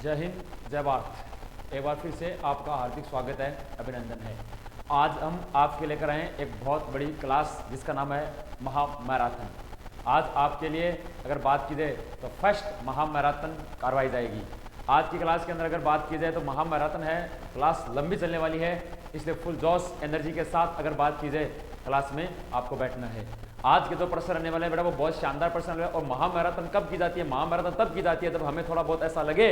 जय हिंद, जय भारत। एक बार फिर से आपका हार्दिक स्वागत है, अभिनंदन है। आज हम आपके लेकर आए हैं एक बहुत बड़ी क्लास जिसका नाम है महामैराथन। आज आपके लिए अगर बात की जाए तो फर्स्ट महामैराथन करवाई जाएगी। आज की क्लास के अंदर अगर बात की जाए तो महामैराथन है, क्लास लंबी चलने वाली है, इसलिए फुल जोश एनर्जी के साथ अगर बात की जाए क्लास में आपको बैठना है। आज के जो प्रश्न रहने वाले हैं बेटा वो बहुत शानदार प्रश्न है। और महामैराथन कब की जाती है? महामैराथन तब की जाती है जब हमें थोड़ा बहुत ऐसा लगे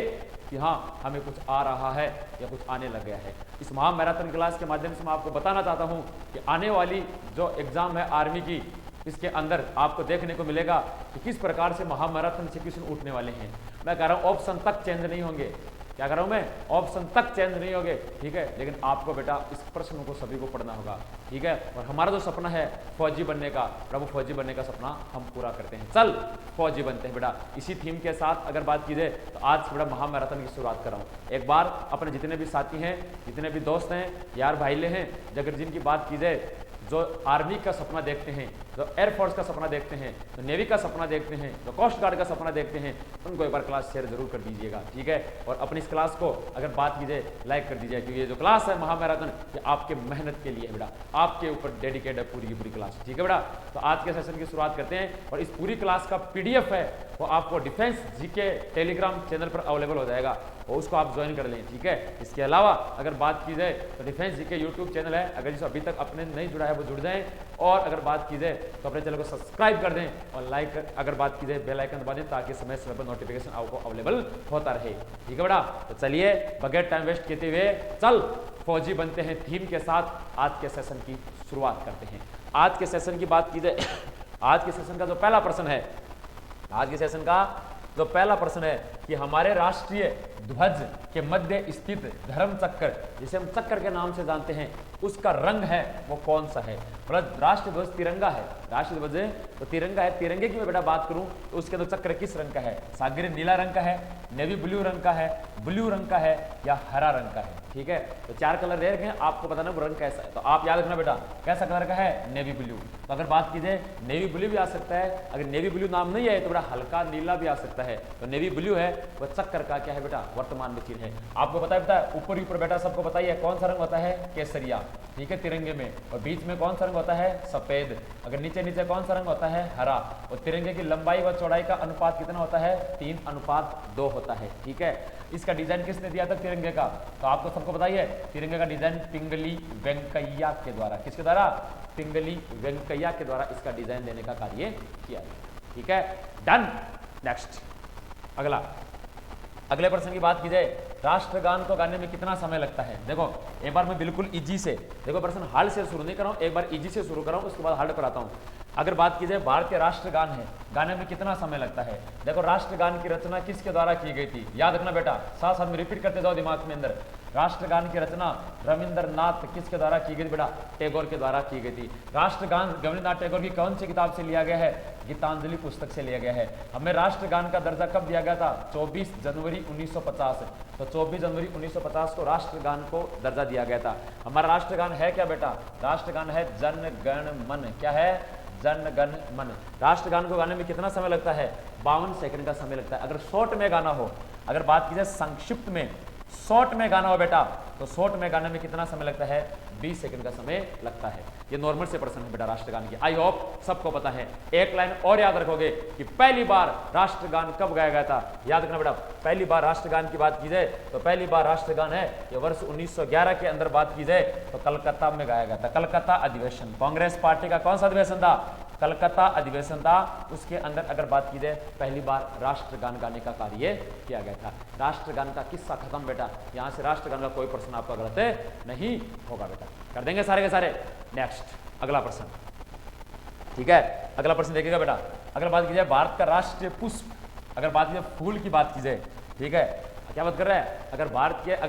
कि हाँ हमें कुछ आ रहा है या कुछ आने लग गया है। इस महामैराथन क्लास के माध्यम से मैं आपको बताना चाहता हूँ कि आने वाली जो एग्जाम है आर्मी की, इसके अंदर आपको देखने को मिलेगा कि किस प्रकार से महामैराथन से क्वेश्चन उठने वाले हैं। मैं कह रहा हूँ ऑप्शन तक चेंज नहीं होंगे। क्या कर रहा हूं मैं? ऑप्शन तक चेंज नहीं होंगे, ठीक है। लेकिन आपको बेटा इस प्रश्न को सभी को पढ़ना होगा, ठीक है। और हमारा जो सपना है फौजी बनने का, प्रभु फौजी बनने का सपना हम पूरा करते हैं। चल फौजी बनते हैं बेटा। इसी थीम के साथ अगर बात की जाए तो आज बेटा महामैराथन की शुरुआत कर रहा हूँ। एक बार अपने जितने भी साथी हैं, जितने भी दोस्त हैं, यार भाईले हैं, अगर जिनकी बात की जाए जो आर्मी का सपना देखते हैं, जो एयरफोर्स का सपना देखते हैं, जो नेवी का सपना देखते हैं, जो कोस्ट गार्ड का सपना देखते हैं, उनको एक बार क्लास शेयर जरूर कर दीजिएगा, ठीक है। और अपनी इस क्लास को अगर बात की जाए लाइक कर दीजिए, क्योंकि ये जो क्लास है महामैराथन ये आपके मेहनत के लिए है बेटा, आपके ऊपर डेडिकेट है पूरी की पूरी क्लास, ठीक है बेटा। तो आज के सेशन की शुरुआत करते हैं और इस पूरी क्लास का PDF है वो आपको डिफेंस जीके टेलीग्राम चैनल पर अवेलेबल हो जाएगा और उसको आप ज्वाइन कर लें, ठीक है। इसके अलावा अगर बात की जाए तो डिफेंस जीके यूट्यूब चैनल है, अगर जिसे अभी तक अपने नहीं जुड़ा है वो जुड़ जाएं। और अगर बात की जाए तो अपने चैनल को सब्सक्राइब कर दें और लाइक कर, अगर बात की जाए बेल आइकन दबा दें ताकि समय समय पर नोटिफिकेशन आपको अवेलेबल होता रहे, ठीक है बेटा। तो चलिए बगैर टाइम वेस्ट किए हुए चल फौजी बनते हैं थीम के साथ आज के सेशन की शुरुआत करते हैं। आज के सेशन की बात की जाए, आज के सेशन का जो पहला प्रश्न है, आज के सेशन का जो पहला प्रश्न है कि हमारे राष्ट्रीय ध्वज के मध्य स्थित धर्म चक्र, जिसे हम चक्र के नाम से जानते हैं, उसका रंग है वो कौन सा है? मतलब राष्ट्रीय ध्वज तिरंगा है, राष्ट्रीय ध्वज तो तिरंगा है। तिरंगे की मैं बेटा बात करूं तो उसके अंदर चक्र किस रंग का है? सागरी नीला रंग का है, नेवी ब्लू रंग का है, ब्लू रंग का है या हरा रंग का है, ठीक है। तो चार कलर दे रखे हैं, आपको बताना वो रंग कैसा है। तो आप याद रखना बेटा कैसा कलर का है? Navy blue. तो अगर बात की जाए नेवी ब्लू भी आ सकता है, अगर नेवी ब्लू नाम नहीं है तो बेटा हल्का नीला भी आ सकता है। तो नेवी ब्लू है वह चक्कर का क्या है बेटा? वर्तमान में चिन्ह है। आपको पता है ऊपर ऊपर बेटा सबको बताइए कौन सा रंग होता है? केसरिया, ठीक है, तिरंगे में। और बीच में कौन सा रंग होता है? सफेद। अगर नीचे नीचे कौन सा रंग होता है? हरा। और तिरंगे की लंबाई व चौड़ाई का अनुपात कितना होता है? 3:2 होता है, ठीक है। इसका डिजाइन किसने दिया था तिरंगे का? तो आपको सबको बताइए तिरंगे का डिजाइन पिंगली वेंकैया के द्वारा, किसके द्वारा? पिंगली वेंकैया के द्वारा इसका डिजाइन देने का कार्य किया गया, ठीक है। डन। नेक्स्ट अगले प्रश्न की बात की जाए, राष्ट्रगान को गाने में कितना समय लगता है? देखो एक बार मैं बिल्कुल इजी से, देखो प्रश्न हार्ड से शुरू नहीं कर रहा हूं, एक बार इजी से शुरू कर रहा हूं, उसके बाद हार्ड पर आता हूं। अगर बात की जाए भारतीय राष्ट्रगान है, गाने में कितना समय लगता है? देखो राष्ट्रगान की रचना किसके द्वारा की गई थी? याद रखना बेटा, साथ साथ में रिपीट करते जाओ दिमाग में अंदर। राष्ट्रगान की रचना रविंद्रनाथ किसके द्वारा की गई बेटा? टैगोर के द्वारा की गई थी। राष्ट्रगान रविंद्रनाथ टैगोर की कौन सी किताब से लिया गया है? गीतांजलि पुस्तक से लिया गया है। हमें राष्ट्रगान का दर्जा कब दिया गया था? 24 जनवरी 1950। तो 24 जनवरी 1950 को राष्ट्रगान को दर्जा दिया गया था। हमारा राष्ट्रगान है क्या बेटा? राष्ट्रगान है जन गण मन। क्या है? जन गण मन। राष्ट्रगान को गाने में कितना समय लगता है? 52 सेकंड का समय लगता है। अगर शॉर्ट में गाना हो, अगर बात की जाए संक्षिप्त में, शॉर्ट में गाना हो बेटा, तो शॉर्ट में गाने में कितना समय लगता है? 20 सेकंड का समय लगता है। ये नॉर्मल से प्रश्न है बेटा राष्ट्रगान की, आई होप सबको पता है। एक लाइन और याद रखोगे कि पहली बार राष्ट्रगान कब गाया गया था? याद रखना बेटा, पहली बार राष्ट्रगान की बात की जाए तो पहली बार राष्ट्रगान है ये वर्ष 1911 के अंदर बात की जाए तो कलकत्ता में गाया गया था। कलकत्ता अधिवेशन, कांग्रेस पार्टी का कौन सा अधिवेशन था? कलकत्ता अधिवेशन था। उसके अंदर अगर बात की जाए पहली बार राष्ट्रगान गाने का कार्य किया गया था। राष्ट्रगान का किस्सा खत्म बेटा, यहां से राष्ट्रगान का कोई प्रश्न आपका गलत नहीं होगा बेटा, कर देंगे सारे के सारे। नेक्स्ट अगला प्रश्न, ठीक है। अगला प्रश्न देखिएगा बेटा, अगर बात की जाए भारत का राष्ट्रीय पुष्प, अगर बात की जाए फूल की बात की जाए, ठीक है, क्या बात कर रहा है? अगर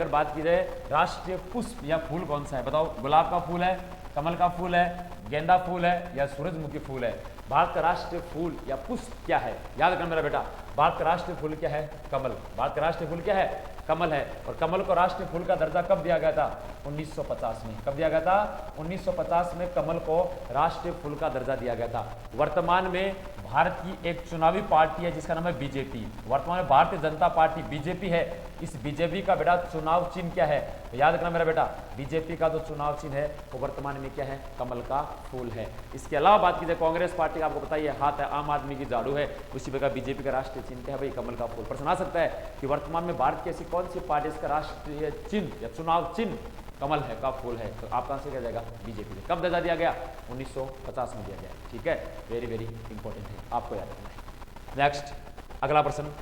बात की जाए राष्ट्रीय पुष्प या फूल कौन सा है? बताओ, गुलाब का फूल है, कमल का फूल है, गेंदा फूल है या सूरजमुखी फूल है? भारत का राष्ट्रीय फूल या पुष्प क्या है? याद रखना मेरा बेटा, भारत का राष्ट्रीय फूल क्या है? कमल। भारत का राष्ट्रीय फूल क्या है? कमल है। और कमल को राष्ट्रीय फूल का दर्जा कब दिया गया था? 1950 में। कब दिया गया था? 1950 में कमल को राष्ट्रीय फूल का दर्जा दिया गया था। वर्तमान में भारत की एक चुनावी पार्टी है जिसका नाम है बीजेपी। वर्तमान में भारतीय जनता पार्टी बीजेपी है। इस बीजेपी का बेटा चुनाव चिन्ह क्या है? तो याद रखना मेरा बेटा, बीजेपी का जो चुनाव चिन्ह है वो वर्तमान में क्या है? कमल का फूल है। इसके अलावा बात कीजिए कांग्रेस पार्टी का, आपको बताइए हाथ है, आम आदमी की झाड़ू है, उसी प्रकार बीजेपी का राष्ट्रीय चिन्ह क्या है? भाई कमल का फूल। प्रश्न आ सकता है कि वर्तमान में भारत की ऐसी कौन सी पार्टी इसका राष्ट्रीय चिन्ह या चुनाव चिन्ह कमल है का फूल है? तो आपका आंसर क्या जाएगा? बीजेपी। कब दर्जा दिया गया? 1950 में दिया गया। ठीक है, वेरी वेरी इंपॉर्टेंट है, आपको याद रखना है। नेक्स्ट अगला प्रश्न।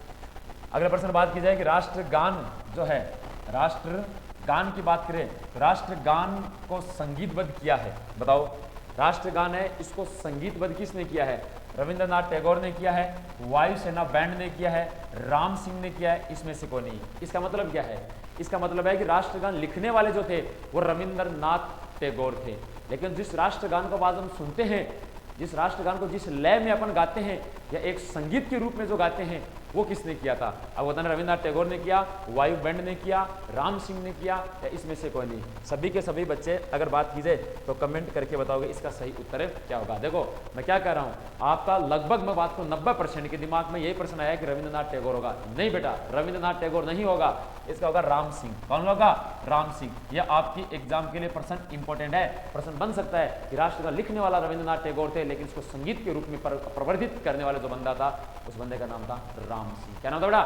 अगला प्रश्न बात की जाए कि राष्ट्रगान जो है, राष्ट्रगान की बात करें तो राष्ट्रगान को संगीतबद्ध किया है, बताओ। राष्ट्रगान है, इसको संगीतबद्ध किसने किया है? रविंद्रनाथ टैगोर ने किया है, वायुसेना बैंड ने किया है, राम सिंह ने किया है, इसमें से कोई नहीं। इसका मतलब क्या है? इसका मतलब है कि राष्ट्रगान लिखने वाले जो थे वो रविंद्रनाथ टैगोर थे, लेकिन जिस राष्ट्रगान को आज हम सुनते हैं, जिस राष्ट्रगान को जिस लय में अपन गाते हैं या एक संगीत के रूप में जो गाते हैं, वो किसने किया था? अब बताना, रविंद्रनाथ टैगोर ने किया, वायु बैंड ने किया, राम सिंह ने किया, या इसमें से कोई नहीं? सभी के सभी बच्चे अगर बात की जाए तो कमेंट करके बताओगे इसका सही उत्तर क्या होगा। देखो मैं क्या कह रहा हूँ, आपका लगभग मैं बात को 90% के दिमाग में यही प्रश्न आया कि रविंद्रनाथ टैगोर होगा। नहीं बेटा, रविंद्रनाथ टैगोर नहीं होगा, इसका होगा राम सिंह। कौन होगा? राम सिंह। यह आपकी एग्जाम के लिए प्रश्न इंपॉर्टेंट है। प्रश्न बन सकता है कि राष्ट्रगान लिखने वाला रविंद्रनाथ टैगोर थे, लेकिन इसको संगीत के रूप में प्रवर्धित करने वाला जो बंदा था, उस बंदे का नाम था राम सिंह। क्या नाम था बेटा?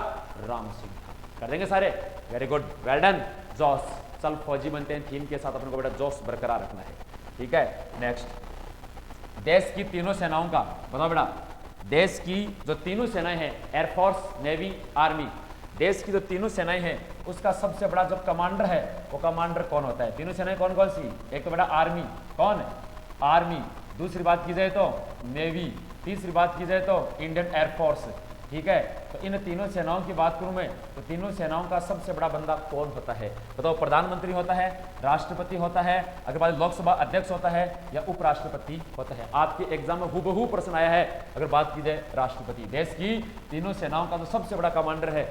राम सिंह था। कर देंगे सारे? Very good, well done. जोश, चल फौजी बनते हैं थीम के साथ अपन को बेटा जोश बरकरार रखना है। ठीक है, नेक्स्ट। देश की तीनों सेनाओं का बताओ बेटा। देश की जो तीनों सेनाएं हैं, एयरफोर्स, नेवी, आर्मी, देश की जो तीनों सेनाएं हैं उसका सबसे बड़ा जो कमांडर है वो कमांडर कौन होता है? तीनों सेनाएं कौन कौन सी? एक तो बेटा आर्मी, कौन है? आर्मी। दूसरी बात की जाए तो नेवी। तीसरी बात की जाए तो इंडियन एयरफोर्स। ठीक है, तो इन तीनों सेनाओं की बात करूं मैं तो तीनों सेनाओं का सबसे बड़ा बंदा कौन होता है? बताओ। प्रधानमंत्री होता है, राष्ट्रपति होता है, अगर बात लोकसभा अध्यक्ष होता है, या उपराष्ट्रपति होता है? आपके एग्जाम में हूबहू प्रश्न आया है अगर बात की जाए राष्ट्रपति। देश की तीनों सेनाओं का जो सबसे बड़ा कमांडर है,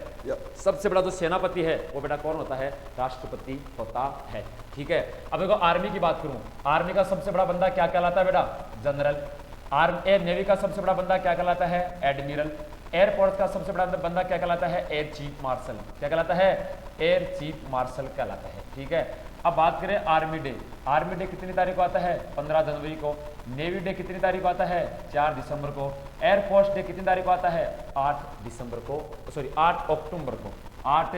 सबसे बड़ा जो सेनापति है, वो बेटा कौन होता है? राष्ट्रपति होता है। ठीक है, अब देखो आर्मी की बात करूं, आर्मी का सबसे बड़ा बंदा क्या कहलाता है बेटा? जनरल। एयर नेवी का सबसे बड़ा बंदा क्या कहलाता है? एडमिरल। एयरफोर्स का सबसे बड़ा बंदा क्या कहलाता है? Air chief marshal. क्या कहलाता है? एयर चीफ मार्शल कहलाता है। ठीक है, अब बात करें आर्मी डे। आर्मी डे कितनी तारीख को आता है? 15 जनवरी को। नेवी डे कितनी तारीख को आता है? 4 दिसंबर को। एयरफोर्स डे कितनी तारीख को आता है? 8 दिसंबर को, सॉरी 8 अक्टूबर को। 8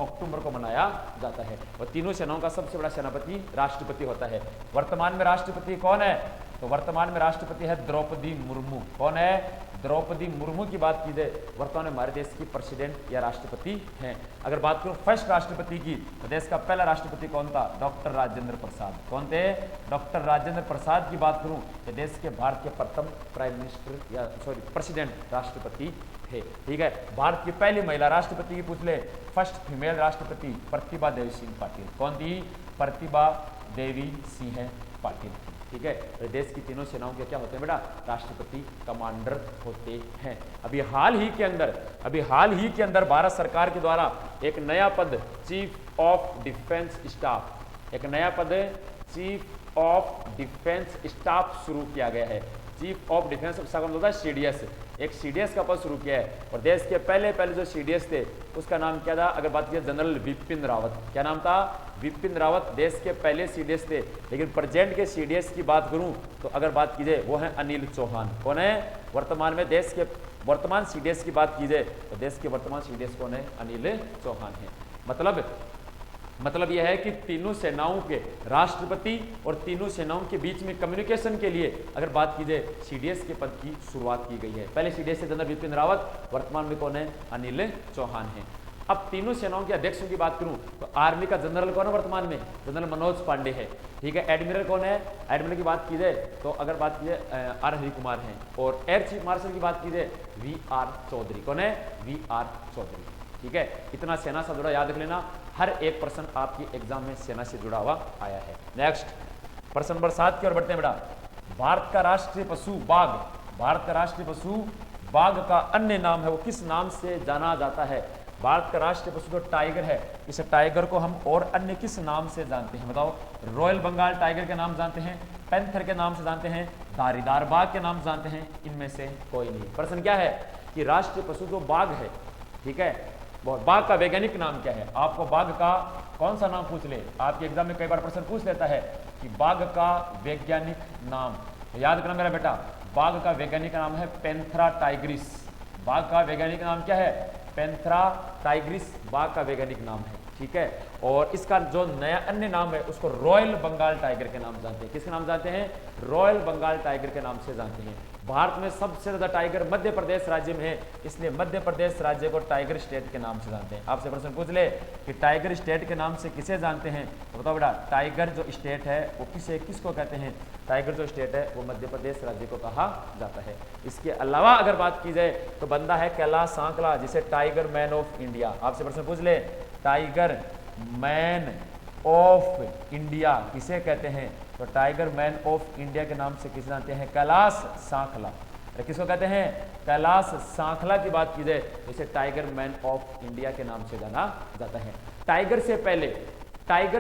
अक्टूबर को मनाया जाता है। और तीनों सेनाओं का सबसे बड़ा सेनापति राष्ट्रपति होता है। वर्तमान में राष्ट्रपति कौन है? तो वर्तमान में राष्ट्रपति है द्रौपदी मुर्मू। कौन है? द्रौपदी मुर्मू की बात की जाए वर्तमान में हमारे देश की प्रेसिडेंट या राष्ट्रपति हैं। अगर बात करूं फर्स्ट राष्ट्रपति की तो देश का पहला राष्ट्रपति कौन था? डॉक्टर राजेंद्र प्रसाद। कौन थे? डॉक्टर राजेंद्र प्रसाद की बात करूं तो देश के भारत के प्रथम प्राइम मिनिस्टर या सॉरी प्रेसिडेंट राष्ट्रपति थे। ठीक है, भारत की पहली महिला राष्ट्रपति की पूछ ले, फर्स्ट फीमेल राष्ट्रपति प्रतिभा देवी सिंह पाटिल। कौन थी? प्रतिभा देवी सिंह पाटिल। ठीक है, तो देश की तीनों सेनाओं के क्या होते हैं बेटा? राष्ट्रपति कमांडर होते हैं। अभी हाल ही के अंदर भारत सरकार के द्वारा एक नया पद चीफ ऑफ डिफेंस स्टाफ, एक नया पद चीफ ऑफ डिफेंस स्टाफ शुरू किया गया है। चीफ ऑफ डिफेंस का मतलब होता है सीडीएस। एक सीडीएस का पद शुरू किया है और देश के पहले जो सीडीएस थे उसका नाम क्या था? अगर बात की जनरल विपिन रावत। क्या नाम था? विपिन रावत देश के पहले सीडीएस थे। लेकिन प्रेजेंट के सीडीएस की बात करूं तो अगर बात की जाए वो है अनिल चौहान। कौन है? वर्तमान में देश के वर्तमान सीडीएस की बात की जाए तो देश के वर्तमान सीडीएस कौन है? अनिल चौहान है। मतलब यह है कि तीनों सेनाओं के राष्ट्रपति और तीनों सेनाओं के बीच में कम्युनिकेशन के लिए अगर बात की जाए सीडीएस के पद की शुरुआत की गई है। पहले सीडीएस से जनरल विपिन रावत, वर्तमान में कौन है? अनिल चौहान है। अब तीनों सेनाओं के अध्यक्षों की बात करूं तो आर्मी का जनरल कौन है वर्तमान में? जनरल मनोज पांडे है। ठीक है, एडमिरल कौन है? एडमिरल की बात की जाए तो अगर बात की जाए आर हरि कुमार हैं। और एयर चीफ मार्शल की बात की जाए वी.आर. चौधरी। कौन है? वी.आर. चौधरी। ठीक है, इतना सेना से जुड़ा याद रख लेना, हर एक प्रश्न आपकी एग्जाम में सेना से जुड़ा हुआ आया है। नेक्स्ट प्रश्न नंबर 7 की ओर बढ़ते हैं बेटा। भारत का राष्ट्रीय पशु बाघ। भारत का राष्ट्रीय पशु बाघ का अन्य नाम है वो किस नाम से जाना जाता है? भारत का राष्ट्रीय पशु जो टाइगर है, इस टाइगर को हम और अन्य किस नाम से जानते हैं बताओ? रॉयल बंगाल टाइगर के नाम जानते हैं, पैंथर के नाम से जानते हैं, धारीदार बाघ के नाम जानते हैं, इनमें से कोई नहीं। प्रश्न क्या है कि राष्ट्रीय पशु जो बाघ है, ठीक है, बाघ का वैज्ञानिक नाम क्या है? आपको बाघ का कौन सा नाम पूछ ले, आपके एग्जाम में कई बार प्रश्न पूछ लेता है कि बाघ का वैज्ञानिक नाम, याद करना मेरा बेटा, बाघ का वैज्ञानिक नाम है पैंथेरा टाइग्रिस। बाघ का वैज्ञानिक नाम क्या है? पैंथेरा टाइग्रिस बाघ का वैज्ञानिक नाम है, ठीक है। और इसका जो नया अन्य नाम है उसको रॉयल बंगाल टाइगर के नाम जानते हैं। किसके नाम जानते हैं? रॉयल बंगाल टाइगर के नाम से जानते हैं। भारत में सबसे ज्यादा टाइगर मध्य प्रदेश राज्य में है, इसलिए मध्य प्रदेश राज्य को टाइगर स्टेट के नाम से जानते हैं। आपसे प्रश्न पूछ ले कि टाइगर स्टेट के नाम से किसे जानते हैं, तो बताओ बेटा, टाइगर जो स्टेट है वो किसको कहते हैं? टाइगर जो स्टेट है वो मध्य प्रदेश राज्य को कहा जाता है। इसके अलावा अगर बात की जाए तो बंदा है कैलाश सांकला, जिसे टाइगर मैन ऑफ इंडिया, आपसे प्रश्न पूछ ले, टाइगर मैन ऑफ इंडिया किसे कहते हैं? तो टाइगर मैन ऑफ इंडिया के नाम से किसे जानते हैं? कैलाश सांकला। किसको कहते हैं? कैलाश सांकला की बात की जाए तो इसे टाइगर मैन ऑफ इंडिया के नाम से जाना जाता है। टाइगर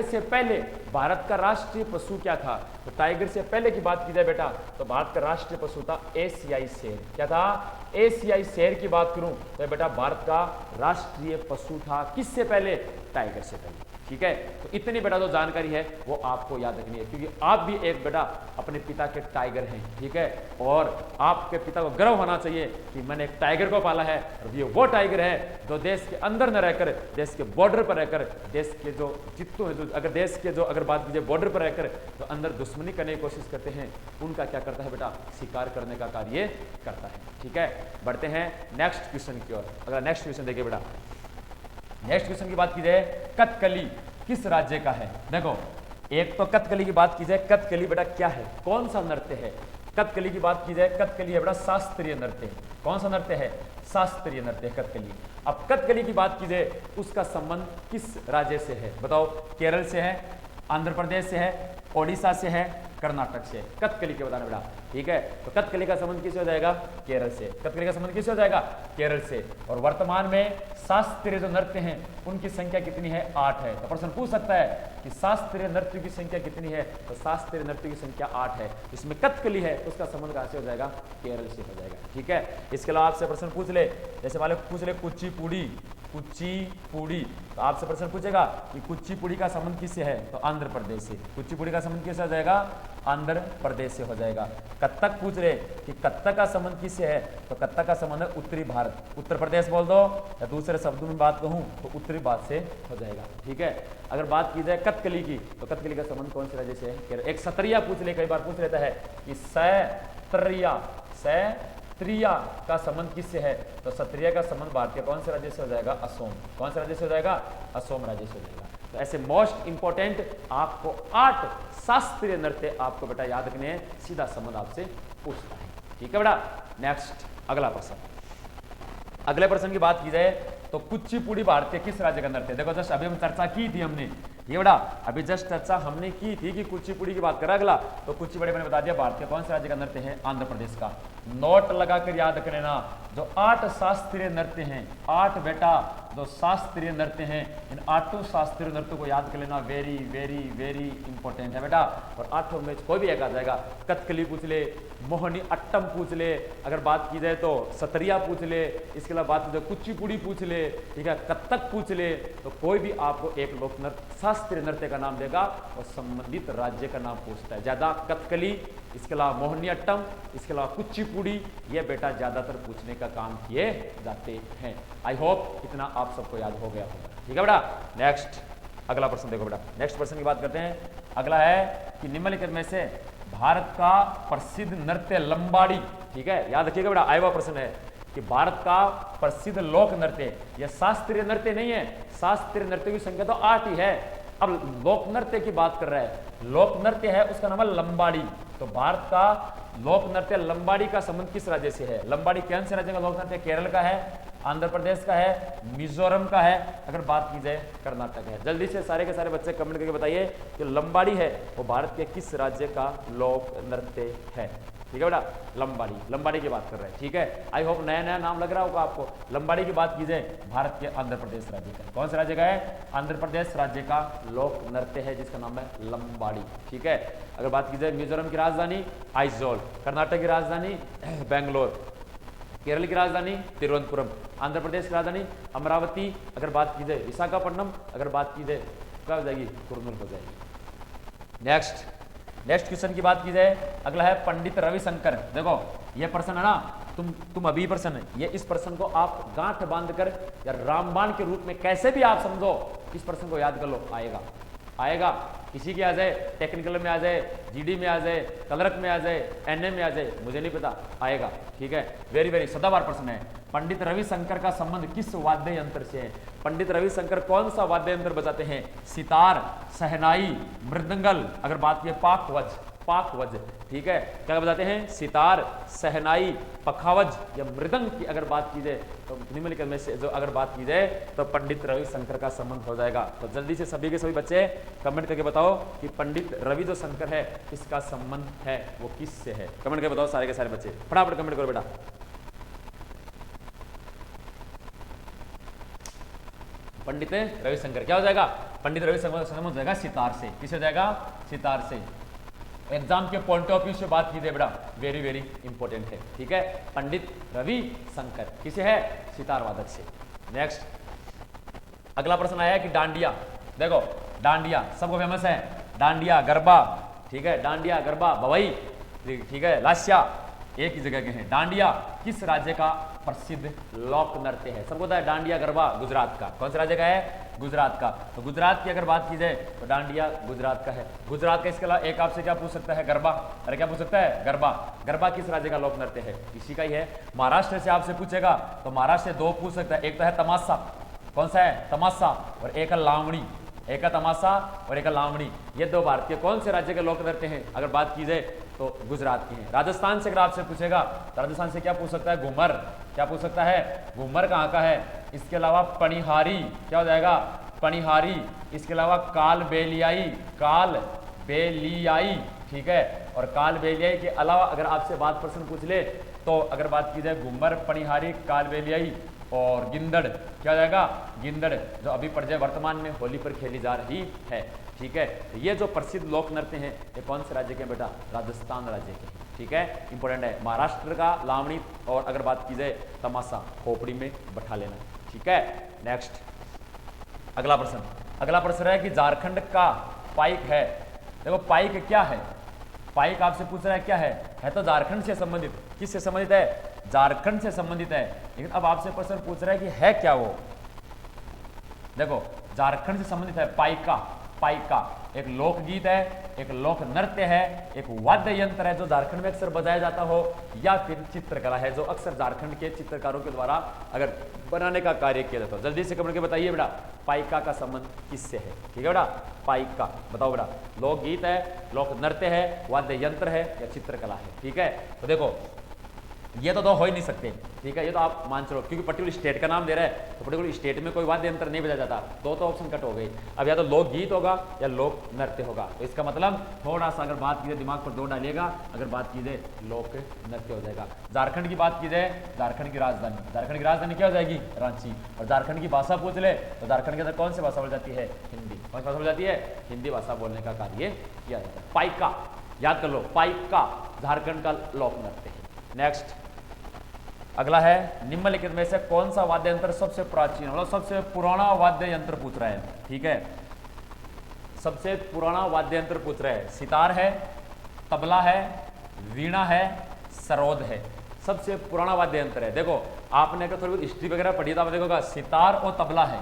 से पहले भारत का राष्ट्रीय पशु क्या था? तो टाइगर से पहले की बात की जाए बेटा तो भारत का राष्ट्रीय पशु था एशियाई शेर। क्या था? एशियाई शेर की बात करूं तो बेटा भारत का राष्ट्रीय पशु था किससे पहले? टाइगर से पहले, ठीक है। तो इतनी बेटा जो जानकारी है वो आपको याद रखनी है, क्योंकि आप भी एक बेटा अपने पिता के टाइगर हैं, ठीक है। और आपके पिता को गर्व होना चाहिए कि मैंने एक टाइगर को पाला है, और ये वो टाइगर है जो देश के अंदर न रहकर, देश के बॉर्डर पर रहकर, देश के जो जितने हैं, जो अगर देश के जो अगर बात कीजिए बॉर्डर पर रहकर तो अंदर दुश्मनी करने की कोशिश करते हैं, उनका क्या करता है बेटा? शिकार करने का कार्य करता है, ठीक है। बढ़ते हैं नेक्स्ट क्वेश्चन की ओर। अगर नेक्स्ट क्वेश्चन देखिए बेटा, नेक्स्ट क्वेश्चन की बात की जाए, कथकली किस राज्य का है? देखो, एक तो कथकली की बात की जाए, कथकली बेटा क्या है, कौन सा नृत्य है? कथकली की बात की जाए, कथकली है बेटा शास्त्रीय नृत्य। कौन सा नृत्य है? शास्त्रीय नृत्य है कथकली। अब कथकली की बात की जाए, उसका संबंध किस राज्य से है बताओ? केरल से है, आंध्र प्रदेश से है, ओडिशा से है, कर्नाटक से। कथकली के बताना बेटा, ठीक है। तो कथकली का संबंध किससे हो जाएगा? केरल से। कथकली का संबंध किससे हो जाएगा? केरल से। और वर्तमान में शास्त्रीय जो नृत्य हैं उनकी संख्या कितनी है? 8 है। तो प्रश्न पूछ सकता है कि शास्त्रीय नृत्य की संख्या कितनी है? तो शास्त्रीय नृत्य की संख्या 8 है। इसमें कथकली है, उसका संबंध कहां से हो जाएगा? केरल से हो जाएगा, ठीक है। इसके अलावा आपसे प्रश्न पूछ ले, जैसे मान लो पूछ ले कुचिपुड़ी, तो आपसे प्रश्न पूछेगा कि कुचिपुड़ी का संबंध किससे है? तो आंध्र प्रदेश से। कुचिपुड़ी का संबंध किससे हो जाएगा? आंध्र प्रदेश से हो जाएगा। कथक पूछ रहे कि कथक का संबंध किससे है? तो कथक का संबंध है उत्तरी भारत, उत्तर प्रदेश बोल दो, या दूसरे शब्दों में बात कहूं तो उत्तरी भारत से हो जाएगा, ठीक है। अगर बात की जाए कथकली की, तो कथकली का संबंध कौन से राज्य से है? एक सत्रिया पूछ ले, कई बार पूछ लेता है कि सत्रिया का संबंध किससे है? तो सत्रिया का संबंध भारत के कौन से राज्य से हो जाएगा? असम। कौन से राज्य से हो जाएगा? असम राज्य से हो जाएगा। तो ऐसे मोस्ट इंपॉर्टेंट आपको 8 शास्त्रीय नृत्य आपको बेटा याद रखने हैं, सीधा संबंध आपसे पूछता है, ठीक है बेटा। नेक्स्ट अगला प्रश्न। अगले प्रश्न की बात की जाए तो कुचिपुड़ी भारत के किस राज्य का नृत्य? देखो जस्ट अभी हम चर्चा की थी हमने, ये बेटा अभी जस्ट चर्चा हमने की थी कि कुचिपुड़ी की बात करें। अगला तो कुचिपुड़ी मैंने बता दिया भारत के कौन से राज्य का नृत्य है? आंध्र प्रदेश का। नोट लगाकर याद कर लेना, जो 8 शास्त्रीय नृत्य हैं, 8 बेटा जो शास्त्रीय नृत्य हैं, इन 8 शास्त्रीय नृत्यों को याद कर लेना, वेरी वेरी वेरी इंपॉर्टेंट है बेटा। और 8 में कोई भी एक आ जाएगा। कथकली पूछ ले, मोहिनी अट्टम पूछ ले, अगर बात की जाए तो सत्रिया पूछ ले, इसके अलावा बात की जाए कुचिपुड़ी पूछ ले, ठीक है, कथक पूछ ले, तो कोई भी आपको एक लोक नृत्य शास्त्रीय नृत्य का नाम देगा और संबंधित राज्य का नाम पूछता है। ज्यादा कथकली, इसके अलावा मोहिनी अट्टम, इसके अलावा कुचिपुड़ी, ये बेटा ज्यादातर पूछने का काम किए जाते हैं। आई होप इतना आप सबको याद हो गया होगा, ठीक है बेटा। नेक्स्ट अगला प्रश्न देखो बेटा, नेक्स्ट प्रश्न की बात करते हैं। अगला है कि निम्नलिखित में से भारत का प्रसिद्ध नृत्य लंबाड़ी, ठीक है, याद रखिएगा बेटा, आया हुआ प्रश्न है कि भारत का प्रसिद्ध लोक नृत्य, यह शास्त्रीय नृत्य नहीं है, शास्त्रीय नृत्य की संख्या तो 8 ही है। अब लोक नृत्य की बात कर रहा है, लोक नृत्य है उसका नाम है लंबाड़ी। तो भारत का लोक नृत्य लंबाड़ी का संबंध किस राज्य से है? लंबाड़ी कौन से राज्य का लोक नृत्य? केरल का है, आंध्र प्रदेश का है, मिजोरम का है, अगर बात की जाए कर्नाटक है। जल्दी से सारे के सारे बच्चे कमेंट करके बताइए कि लंबाड़ी है वो भारत के किस राज्य का लोक नृत्य है। ठीक है बेटा, लंबाड़ी, लंबाड़ी की बात कर रहे हैं। ठीक है, आई होप नया नया नाम लग रहा होगा आपको। लंबाड़ी की बात की जाए, भारत के आंध्र प्रदेश राज्य का, कौन से राज्य का है? आंध्र प्रदेश राज्य का लोक नृत्य है जिसका नाम है लंबाड़ी। ठीक है, अगर बात की जाए मिजोरम की राजधानी आइजोल, कर्नाटक की राजधानी बेंगलोर, केरल की राजधानी तिरुवनंतपुरम, आंध्र प्रदेश की राजधानी अमरावती, अगर बात की जाए विशाखापट्टनम, अगर बात की जाए क्या हो जाएगी? कुर्नूल हो जाएगी। नेक्स्ट क्वेश्चन की बात की जाए, अगला है पंडित रविशंकर। देखो ये प्रश्न है ना, तुम अभी प्रश्न है ये, इस प्रश्न को आप गांठ बांधकर या रामबाण के रूप में कैसे भी आप समझो, इस प्रश्न को याद कर लो, आएगा किसी की आ जाए, टेक्निकल में आ जाए, जीडी में आ जाए, कलरक में आ जाए, एनए में आ जाए, मुझे नहीं पता, आएगा। ठीक है, वेरी वेरी सदाबहार प्रश्न है। पंडित रविशंकर का संबंध किस वाद्य यंत्र से है? पंडित रविशंकर कौन सा वाद्य यंत्र बजाते हैं? सितार, शहनाई, मृदंगल, अगर बात की पाकवज, ठीक है, क्या बजाते हैं? सितार, शहनाई, पखावज या मृदंग की अगर बात की जाए तो निम्नलिखित में से जो अगर बात की जाए तो पंडित रविशंकर का संबंध हो जाएगा। तो जल्दी से सभी के सभी बच्चे कमेंट करके बताओ कि पंडित रवि जो शंकर है इसका संबंध है वो किससे है? कमेंट करके बताओ सारे के सारे बच्चे, फटाफट कमेंट करो बेटा। पंडित रविशंकर क्या हो जाएगा? पंडित रविशंकर संबंध हो जाएगा सितार से। किस हो जाएगा? सितार से। एग्जाम के पॉइंट ऑफ व्यू से बात की जाए बेटा, वेरी वेरी इंपॉर्टेंट है। ठीक है, पंडित रवि शंकर किसे है? सितार वादक से। नेक्स्ट अगला प्रश्न आया है कि डांडिया, देखो डांडिया सबको फेमस है, डांडिया गरबा, ठीक है, डांडिया गरबा भवई, ठीक है, लास्या एक ही जगह के हैं। डांडिया किस राज्य का प्रसिद्ध लोक नृत्य है? सबको पता है डांडिया गरबा गुजरात का, कौन से राज्य का है? गुजरात का। तो गुजरात की अगर बात की जाए तो डांडिया गुजरात का है। गुजरात का इसके अलावा एक आपसे क्या पूछ सकता है? गरबा, अरे क्या पूछ सकता है? गरबा। गरबा किस राज्य का लोक नृत्य है? इसी का ही है। महाराष्ट्र से आपसे पूछेगा तो महाराष्ट्र से दो पूछ सकता है, एक तो है तमाशा, कौन सा है? तमाशा, और एक है लावणी, एक है तमाशा और एक है लावणी। ये दो भारतीय कौन से राज्य के लोक नृत्य हैं? अगर बात की जाए तो गुजरात की है। राजस्थान से अगर आपसे पूछेगा तो राजस्थान से क्या पूछ सकता है? घूमर, क्या पूछ सकता है? घूमर कहाँ का है? इसके अलावा पनिहारी, क्या हो जाएगा? पनिहारी। इसके अलावा काल बेलियाई, काल बेलियाई, ठीक है, और काल बेलियाई के अलावा अगर आपसे बात प्रश्न पूछ ले तो अगर बात की जाए घूमर, पनिहारी, काल बेलियाई और गिंदड़, क्या हो जाएगा? गिंदड़, जो अभी पर वर्तमान में होली पर खेली जा रही है। ठीक है, ये जो प्रसिद्ध लोक नृत्य हैं ये कौन से राज्य के बेटा? राजस्थान राज्य के। ठीक है, इंपॉर्टेंट है। महाराष्ट्र का लावणी और अगर बात की जाए तमाशा, खोपड़ी में बैठा लेना। ठीक है, नेक्स्ट अगला प्रश्न है कि झारखंड का पाइक है। देखो पाइक क्या है? पाइक आपसे पूछ रहा है क्या है तो झारखंड से संबंधित। किससे संबंधित है? झारखंड से संबंधित है। लेकिन अब आपसे प्रश्न पूछ रहा है कि है क्या वो? देखो झारखंड से संबंधित है पाइका। पाइका एक लोकगीत है, एक लोक नृत्य है, एक वाद्य यंत्र है जो झारखंड में अक्सर बजाया जाता हो, या फिर चित्रकला है जो अक्सर झारखंड के चित्रकारों के द्वारा अगर बनाने का कार्य किया जाता हो। जल्दी से कमेंट के बताइए बेटा पाइका का संबंध किससे है? ठीक है बेटा, पाइका बताओ बेटा। लोकगीत है, लोक नृत्य है, वाद्य यंत्र है या चित्रकला है? ठीक है, तो देखो ये तो दो हो ही नहीं सकते। ठीक है, ये तो आप मान चलो, क्योंकि पर्टिकुलर स्टेट का नाम दे रहा है तो पर्टिकुलर स्टेट में कोई वाद्य यंत्र नहीं बजाया जाता। दो तो ऑप्शन कट हो गई। अब या तो लोकगीत होगा या लोक नृत्य होगा। तो इसका मतलब थोड़ा सा अगर बात की जाए दिमाग पर जोर डालिएगा, अगर बात की जाए लोक नृत्य हो जाएगा। झारखंड की बात की जाए, झारखंड की राजधानी क्या हो जाएगी? रांची। और झारखंड की भाषा पूछ ले तो झारखंड के अंदर कौन सी भाषा बोली जाती है? हिंदी। कौन सी भाषा बोली जाती है? हिंदी भाषा बोलने का कार्य किया जाता है। पाइका याद कर लो, पाइका झारखंड का लोक नृत्य है। नेक्स्ट अगला है निम्नलिखित में से कौन सा वाद्य यंत्र सबसे प्राचीन, मतलब सबसे पुराना वाद्य यंत्र पूछ रहा है। ठीक है, सबसे पुराना वाद्य यंत्र पूछ रहा है। सितार है, तबला है, वीणा है, सरोद है। सबसे पुराना वाद्य यंत्र है। देखो आपने अगर थोड़ी बहुत हिस्ट्री वगैरह पढ़ी तो आप देखोगा सितार और तबला है,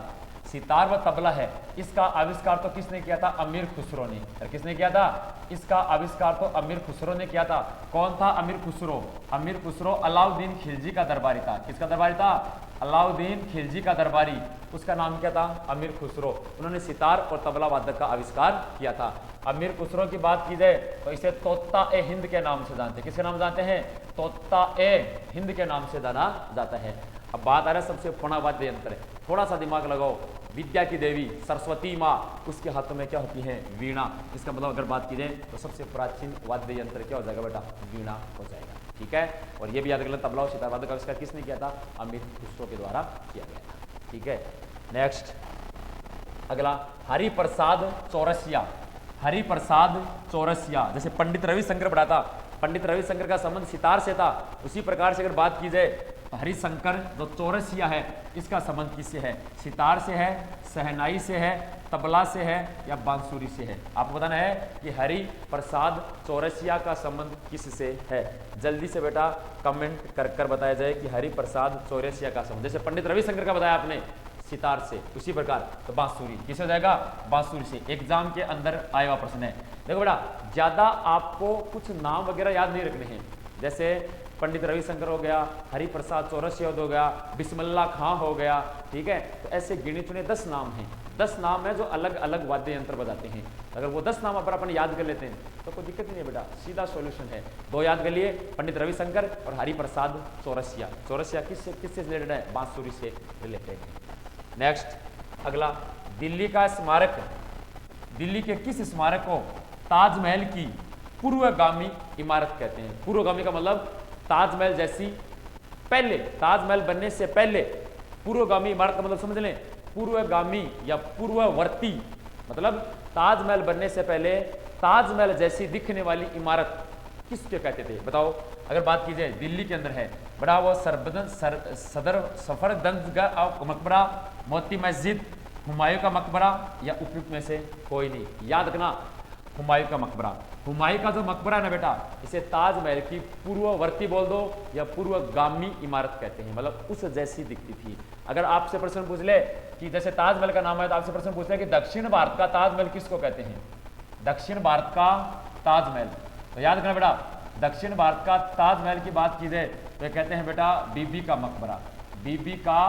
सितार व तबला है। इसका आविष्कार तो किसने किया था? अमीर खुसरो ने। और किसने किया था? इसका आविष्कार तो अमीर खुसरो ने किया था। कौन था अमीर खुसरो? अमीर खुसरो अलाउद्दीन खिलजी का दरबारी था। किसका दरबारी था? अलाउद्दीन खिलजी का दरबारी। उसका नाम क्या था? अमीर खुसरो। उन्होंने सितार और तबला वादक का आविष्कार किया था। अमीर खुसरो की बात की जाए तो इसे तोता ए हिंद के नाम से जानते हैं। किसके नाम जानते हैं? तोता ए हिंद के नाम से जाना जाता है। अब बात आ रहा है सबसे पुराना वाद्य यंत्र है। थोड़ा सा दिमाग लगाओ, विद्या की देवी सरस्वती माँ, उसके हाथों में क्या होती है? वीणा। इसका मतलब अगर बात की जाए तो सबसे प्राचीन वाद्य यंत्र क्या हो जाएगा बेटा? वीणा हो जाएगा। ठीक है, और ये भी याद कर लें, तबला और सितार वादक का आविष्कार किसने किया था? अमित खुसरो के द्वारा किया गया था। ठीक है, नेक्स्ट अगला हरिप्रसाद चौरसिया। हरिप्रसाद चौरसिया, जैसे पंडित रविशंकर पढ़ा था, पंडित रविशंकर का संबंध सितार से था, उसी प्रकार से अगर बात की जाए तो हरिशंकर जो चौरसिया है, इसका संबंध किससे है? सितार से है, शहनाई से है, तबला से है या बांसुरी से है? आपको बताना है कि हरि प्रसाद चौरसिया का संबंध किससे है। जल्दी से बेटा कमेंट कर कर बताया जाए कि हरि प्रसाद चौरसिया का संबंध, जैसे पंडित रविशंकर का बताया आपने सितार से, उसी प्रकार तो बांसुरी किससे हो जाएगा? बांसुरी से। एग्जाम के अंदर आया हुआ प्रश्न है। देखो बेटा, ज्यादा आपको कुछ नाम वगैरह याद नहीं रखने हैं, जैसे पंडित रविशंकर हो गया, हरिप्रसाद चौरसिया हो गया, बिस्मिल्लाह खां हो गया। ठीक है, तो ऐसे गिने चुने 10 नाम हैं, 10 नाम है जो अलग अलग वाद्य यंत्र बजाते हैं। अगर वो 10 नाम पर अपन याद कर लेते हैं तो कोई दिक्कत नहीं है बेटा, सीधा सॉल्यूशन है। 2 याद कर लिए, पंडित रविशंकर और हरिप्रसाद चौरसिया। चौरसिया किससे किससे रिलेटेड है? बांसुरी से रिलेटेड है। नेक्स्ट अगला, दिल्ली का स्मारक। दिल्ली के किस स्मारक को ताजमहल की पूर्वगामी इमारत कहते हैं? पूर्वगामी का मतलब ताजमहल जैसी पहले, ताजमहल बनने से पहले पूर्वगामी इमारत का मतलब समझ लें, पूर्वगामी या पूर्ववर्ती, मतलब ताजमहल बनने से पहले ताजमहल जैसी दिखने वाली इमारत किसके कहते थे? बताओ। अगर बात की जाए दिल्ली के अंदर है बड़ा वो सदर सफरजंग का मकबरा, मोती मस्जिद, हुमायूं का मकबरा या उपयुक्त में से कोई नहीं। याद रखना, हुमायूं का मकबरा। हुमायूं का जो मकबरा है ना बेटा, इसे ताजमहल की पूर्ववर्ती बोल दो या पूर्वगामी इमारत कहते हैं, मतलब उस जैसी दिखती थी। अगर आपसे प्रश्न पूछ ले कि जैसे ताजमहल का नाम है तो आपसे प्रश्न पूछ ले कि दक्षिण भारत का ताजमहल किसको कहते हैं? दक्षिण भारत का ताजमहल, तो याद रखना बेटा, दक्षिण भारत का ताजमहल की बात की जाए तो कहते हैं बेटा बीबी का मकबरा। बीबी का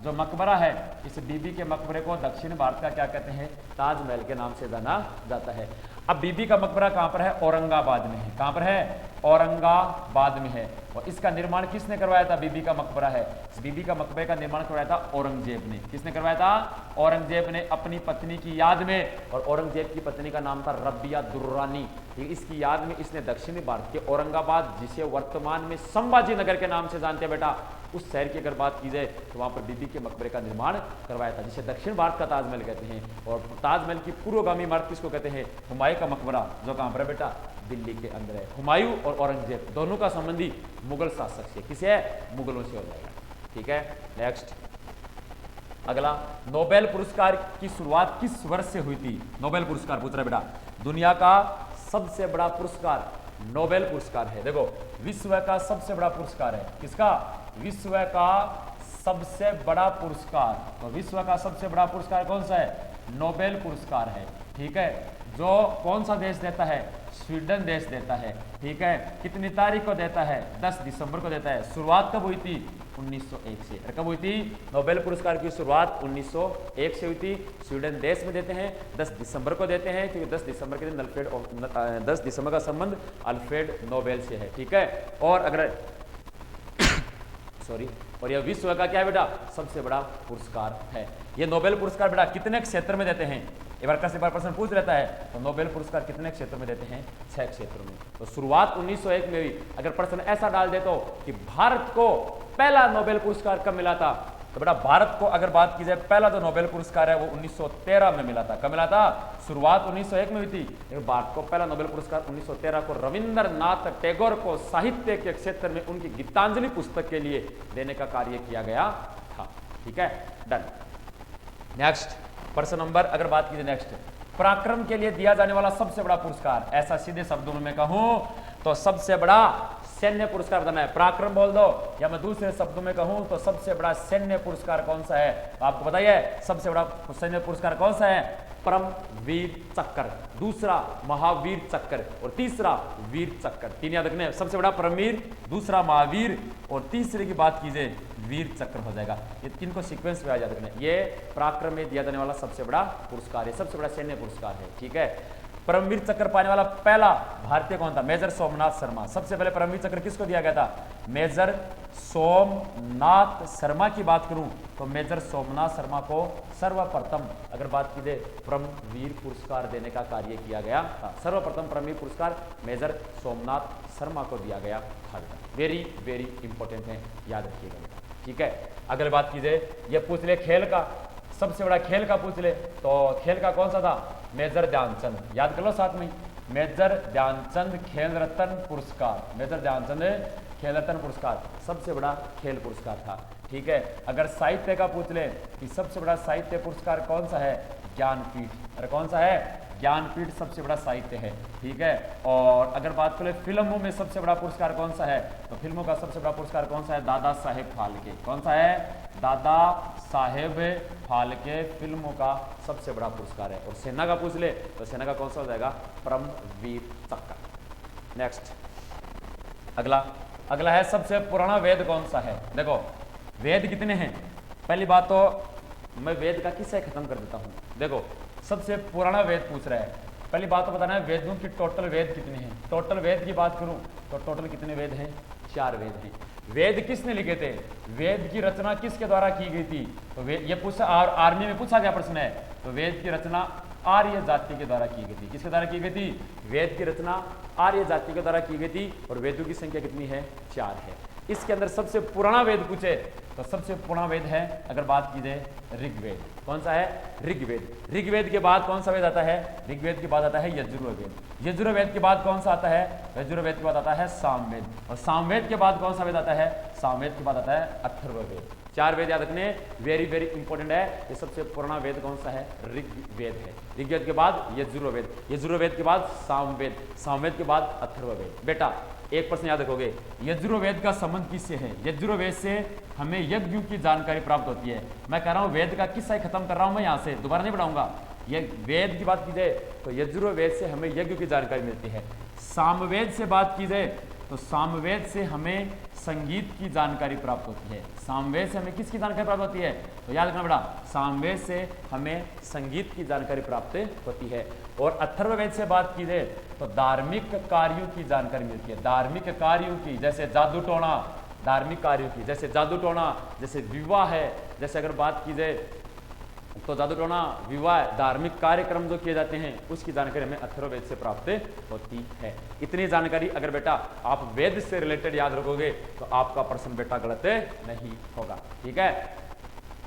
जो मकबरा है, इस बीबी के मकबरे को दक्षिण भारत का क्या कहते हैं? ताजमहल के नाम से जाना जाता है। अब बीबी का मकबरा कहाँ पर है? औरंगाबाद में है। कहाँ पर है? औरंगाबाद में है। और इसका निर्माण किसने करवाया था? बीबी का मकबरा है, इस बीबी का मकबरे का निर्माण करवाया था औरंगजेब ने। किसने करवाया था? औरंगजेब ने अपनी पत्नी की याद में, और औरंगजेब की पत्नी का नाम था रबिया दुर्रानी। इसकी याद में इसने दक्षिणी भारत के औरंगाबाद, जिसे वर्तमान में संभाजी नगर के नाम से जानते हैं बेटा, उस शहर की अगर बात की जाए तो वहां पर बीबी के मकबरे का निर्माण करवाया था, जिसे दक्षिण भारत का ताजमहल कहते हैं। और ताजमहल की पूर्वगामी इमारत किसको कहते हैं? हुमायूं का मकबरा, जो कहां पर है बेटा? दिल्ली के अंदर है। हुमायूं और औरंगजेब दोनों का संबंधी मुगल शासक से, किसे है? मुगलों से हो जाएगा। ठीक है, नेक्स्ट अगला, नोबेल पुरस्कार की शुरुआत किस वर्ष से हुई थी? नोबेल पुरस्कार पूछ रहा है बेटा, दुनिया का सबसे बड़ा पुरस्कार नोबेल पुरस्कार है। देखो, विश्व का सबसे बड़ा पुरस्कार है, किसका? विश्व का सबसे बड़ा पुरस्कार, तो विश्व का सबसे बड़ा पुरस्कार कौन सा है? नोबेल पुरस्कार है। ठीक है, जो कौन सा देश देता है? स्वीडन देश देता है। ठीक है, कितनी तारीख को देता है? 10 दिसंबर को देता है। शुरुआत कब हुई थी? 1901 से। कब हुई थी? नोबेल पुरस्कार की शुरुआत 1901 से हुई थी। स्वीडन देश में देते हैं, 10 दिसंबर को देते हैं, क्योंकि 10 दिसंबर के दिन 10 दिसंबर का संबंध अल्फ्रेड नोबेल से है। ठीक है, और अगर सॉरी, और यह विश्व का क्या है बेटा? सबसे बड़ा पुरस्कार है। यह नोबेल पुरस्कार बेटा कितने क्षेत्र में देते हैं? एक बार प्रश्न पूछ रहता है तो नोबेल पुरस्कार कितने क्षेत्र में देते हैं? 6 क्षेत्रों में। तो शुरुआत 1901 में हुई। अगर प्रश्न ऐसा डाल दे तो कि भारत को पहला नोबेल पुरस्कार कब मिला था, तो बेटा भारत को अगर बात की जाए पहला जो नोबेल पुरस्कार है वो 1913 में मिला था। कब मिला था? शुरुआत 1901 में हुई थी, लेकिन भारत को पहला नोबेल पुरस्कार 1913 को रविंद्रनाथ टैगोर को साहित्य के क्षेत्र में उनकी गीतांजलि पुस्तक के लिए देने का कार्य किया गया था। ठीक है, डन। नेक्स्ट प्रश्न नंबर अगर बात की जाए, नेक्स्ट पराक्रम के लिए दिया जाने वाला सबसे बड़ा पुरस्कार, ऐसा सीधे शब्दों में मैं कहूं तो सबसे बड़ा सैन्य पुरस्कार बताना है। पराक्रम बोल दो, या मैं दूसरे शब्दों में कहूं तो सबसे बड़ा सैन्य पुरस्कार कौन सा है? तो आपको बताइए सबसे बड़ा सैन्य पुरस्कार कौन सा है? परमवीर चक्र, दूसरा महावीर चक्र और तीसरा वीर चक्र। 3 याद रखने। सबसे बड़ा परमवीर, दूसरा महावीर और तीसरे की बात कीजिए वीर चक्र हो जाएगा। ये 3 को सीक्वेंस में याद रखना है। ये पराक्रम में दिया जाने वाला सबसे बड़ा पुरस्कार है, सबसे बड़ा सैन्य पुरस्कार है। ठीक है, परमवीर चक्र पाने वाला पहला भारतीय कौन था? मेजर सोमनाथ शर्मा। सबसे पहले परमवीर चक्र किसको दिया गया था? मेजर सोमनाथ शर्मा की बात करूं तो मेजर सोमनाथ शर्मा को सर्वप्रथम अगर बात की जाए परमवीर पुरस्कार देने का कार्य किया गया था। सर्वप्रथम परमवीर पुरस्कार मेजर सोमनाथ शर्मा को दिया गया था। वेरी वेरी इंपॉर्टेंट है, याद रखिएगा। ठीक है, अगर बात की जाए ये पूछ ले खेल का, सबसे बड़ा खेल का पूछ ले तो खेल का कौन सा था? मेजर ध्यानचंद। याद कर लो साथ में, मेजर ध्यानचंद खेल रत्न पुरस्कार। मेजर ध्यानचंद खेल रत्न पुरस्कार सबसे बड़ा खेल पुरस्कार था। ठीक है, अगर साहित्य का पूछ ले कि सबसे बड़ा साहित्य पुरस्कार कौन सा है? ज्ञानपीठ। अरे कौन सा है? ज्ञानपीठ सबसे बड़ा साहित्य है। ठीक है, और अगर बात करें फिल्मों में सबसे बड़ा पुरस्कार कौन सा है तो फिल्मों का सबसे बड़ा पुरस्कार कौन सा है? दादा साहेब फाल्के। कौन सा है? दादा साहेब फाल्के फिल्मों का सबसे बड़ा पुरस्कार है। और सेना का पूछ ले तो सेना का कौन सा हो जाएगा? परमवीर चक्र। नेक्स्ट अगला है सबसे पुराना वेद कौन सा है? देखो वेद कितने हैं, पहली बात तो मैं वेद का किस्सा खत्म कर देता हूं। देखो सबसे पुराना वेद पूछ रहा है, पहली बात तो बताना है वेदों की टोटल वेद कितने हैं। टोटल वेद की बात करूं तो टोटल कितने वेद हैं? 4 वेद हैं। वेद किसने लिखे थे? वेद की रचना किसके द्वारा की गई थी? तो ये पूछा आर्मी में पूछा गया प्रश्न है। तो वेद की रचना आर्य जाति के द्वारा की गई थी। किसके द्वारा की गई थी? वेद की रचना आर्य जाति के द्वारा की गई थी। और वेदों की संख्या कितनी है? 4 है। इसके अंदर सबसे पुराना वेद पूछे तो सबसे पुराना वेद है अगर बात की जाए ऋग्वेद। कौन सा है? ऋग्वेद। ऋग्वेद के बाद कौन सा वेद आता है? ऋग्वेद के बाद आता है यजुर्वेद। यजुर्वेद के बाद कौन सा आता है? यजुर्वेद के बाद आता है सामवेद। और सामवेद के बाद कौन सा वेद आता है? सामवेद के बाद आता है अथर्ववेद। 4 वेद याद रखने, वेरी वेरी इंपॉर्टेंट है। ये सबसे पुराना वेद कौन सा है? ऋग्वेद है। ऋग्वेद के बाद यजुर्वेद, यजुर्वेद के बाद सामवेद, सामवेद के बाद अथर्ववेद। बेटा एक प्रश्न याद रखोगे, यजुर्वेद का संबंध किससे है? यजुर्वेद से हमें यज्ञों की जानकारी प्राप्त होती है। मैं कह रहा हूं वेद का किस्सा खत्म कर रहा हूं मैं, यहां से दोबारा नहीं बढ़ाऊंगा। ये वेद की बात की जाए तो यजुर्वेद से हमें यज्ञ की जानकारी मिलती है। सामवेद से बात की जाए तो सामवेद से हमें संगीत की जानकारी प्राप्त होती है। सामवेद से हमें किसकी जानकारी प्राप्त होती है? तो याद रखना बेटा, सामवेद से हमें संगीत की जानकारी प्राप्त होती है। और अथर्ववेद से बात की जाए तो धार्मिक कार्यों की जानकारी मिलती है। धार्मिक कार्यों की, जैसे जादू टोना, धार्मिक कार्यों की जैसे जादू टोना, जैसे विवाह है, जैसे अगर बात की जाए तो जादू टोना, विवाह, धार्मिक कार्यक्रम जो किए जाते हैं उसकी जानकारी हमें अथर्ववेद से प्राप्त होती है। इतनी जानकारी अगर बेटा आप वेद से रिलेटेड याद रखोगे तो आपका प्रश्न बेटा गलत नहीं होगा। ठीक है,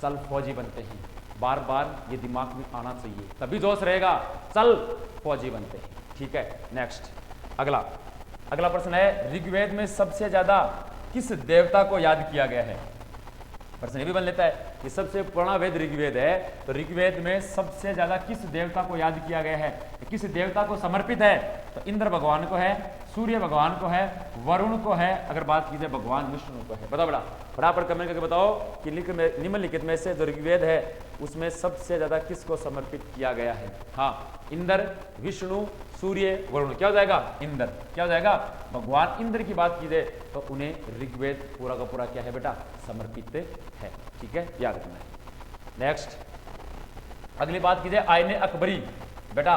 चल फौजी बनते हैं, बार बार ये दिमाग में आना चाहिए, तभी जोश रहेगा। चल फौजी बनते हैं। ठीक है, नेक्स्ट अगला प्रश्न है, ऋग्वेद में सबसे ज्यादा किस देवता को याद किया गया है? प्रश्न ये भी बन लेता है कि सबसे पुराना वेद ऋग्वेद है, तो ऋग्वेद में सबसे ज्यादा किस देवता को याद किया गया है, किस देवता को समर्पित है? तो इंद्र भगवान को है, सूर्य भगवान को है, वरुण को है, अगर बात कीजिए भगवान विष्णु को है। बताओ बड़ा फटाफट कमेंट करके बताओ कि निम्नलिखित में से जो ऋग्वेद है उसमें सबसे ज्यादा किसको समर्पित किया गया है? हाँ, इंद्र, विष्णु, सूर्य, वरुण। क्या हो जाएगा? इंद्र। क्या हो जाएगा? भगवान इंद्र की बात की जाए तो उन्हें ऋग्वेद पूरा का पूरा क्या है बेटा? समर्पित है। ठीक है, याद रखना है। नेक्स्ट अगली बात की जाए, आईने अकबरी। बेटा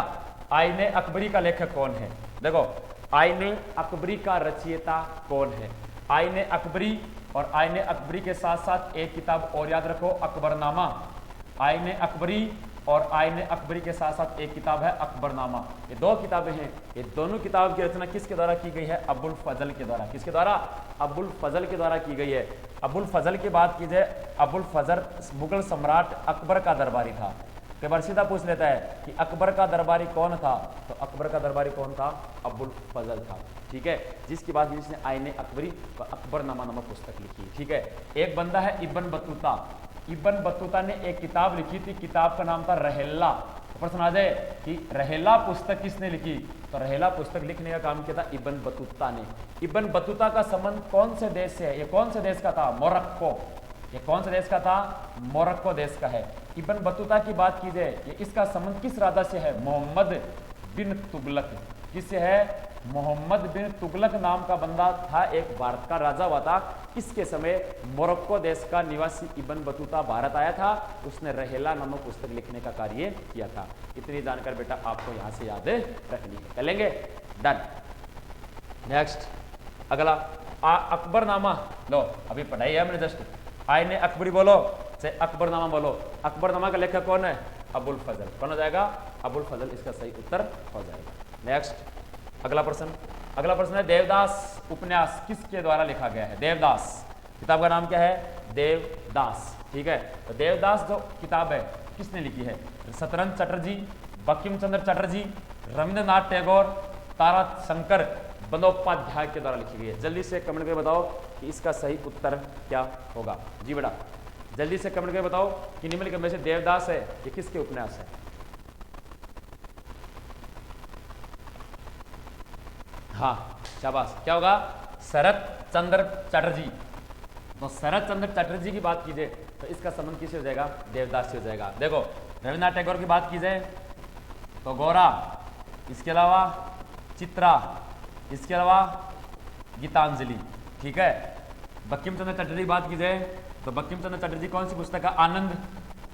आईने अकबरी का लेखक कौन है? देखो आईने अकबरी का रचयिता कौन है? आईने अकबरी और आईने अकबरी के साथ साथ एक किताब और याद रखो, अकबरनामा। आईने अकबरी और आईने अकबरी के साथ साथ एक किताब है अकबरनामा। ये 2 किताबें हैं। ये दोनों किताब की रचना किसके द्वारा की गई है? अबुल फजल के द्वारा। किसके द्वारा? अबुल फजल के द्वारा की गई है। अबुल फजल की बात की जाए, अबुल फजल मुगल सम्राट अकबर का दरबारी था। कई बार सीधा पूछ लेता है कि अकबर का दरबारी कौन था? तो अकबर का दरबारी कौन था? अबुल फजल था। ठीक है, जिसकी बात जिसने आईने अकबरी व अकबरनामा नामक पुस्तक लिखी। ठीक है, एक बंदा है इब्न बतूता। इब्न बतूता ने एक किताब लिखी थी, किताब का नाम था रहेला। तो प्रश्न आ जाए कि रहेला पुस्तक किसने लिखी? तो रहेला पुस्तक लिखने का काम किया था इब्न बतूता ने। इब्न बतूता का संबंध कौन से देश से है? ये कौन से देश का था? मोरक्को। ये कौन से देश का था? मोरक्को देश का है। इब्न बतूता की बात की जाए, ये इसका संबंध किस राजा से है? मोहम्मद बिन तुगलक। किससे है? मोहम्मद बिन तुगलक नाम का बंदा था, एक भारत का राजा हुआ था। इसके समय मोरक्को देश का निवासी इब्न बतूता भारत आया था, उसने रहेला नामक पुस्तक लिखने का कार्य किया था। इतनी जानकारी बेटा आपको यहां से याद रखनी है। चलेंगे, डन। नेक्स्ट अगला अकबरनामा, लो अभी पढ़ाई है हमने जस्ट। आई ने अकबरी बोलो चाहे अकबरनामा बोलो। अकबरनामा का लेखक कौन है? अबुल फजल। कौन हो जाएगा? अबुल फजल इसका सही उत्तर हो जाएगा। नेक्स्ट अगला प्रश्न है देवदास उपन्यास किसके द्वारा लिखा गया है? देवदास किताब का नाम क्या है? देवदास। ठीक है, तो देवदास जो किताब है किसने लिखी है? शतरंज चटर्जी, बंकिम चंद्र चटर्जी, रविंद्रनाथ टैगोर, तारा शंकर बंदोपाध्याय के द्वारा लिखी गई है। जल्दी से कमेंट करके बताओ कि इसका सही उत्तर क्या होगा। जी बेटा जल्दी से कमेंट करके बताओ कि निम्नलिखित में से देवदास है ये किसके उपन्यास है? हाँ शाबाश, क्या होगा? शरत चंद्र चटर्जी। तो शरत चंद्र चटर्जी की बात कीजिए तो इसका संबंध किससे हो जाएगा? देवदास से हो जाएगा। देखो रविन्द्रनाथ टैगोर की बात की जाए तो गौरा, इसके अलावा चित्रा, इसके अलावा गीतांजलि। ठीक है, बंकिम चंद्र चटर्जी की बात की जाए तो बंकिम चंद्र चटर्जी कौन सी पुस्तक है? आनंद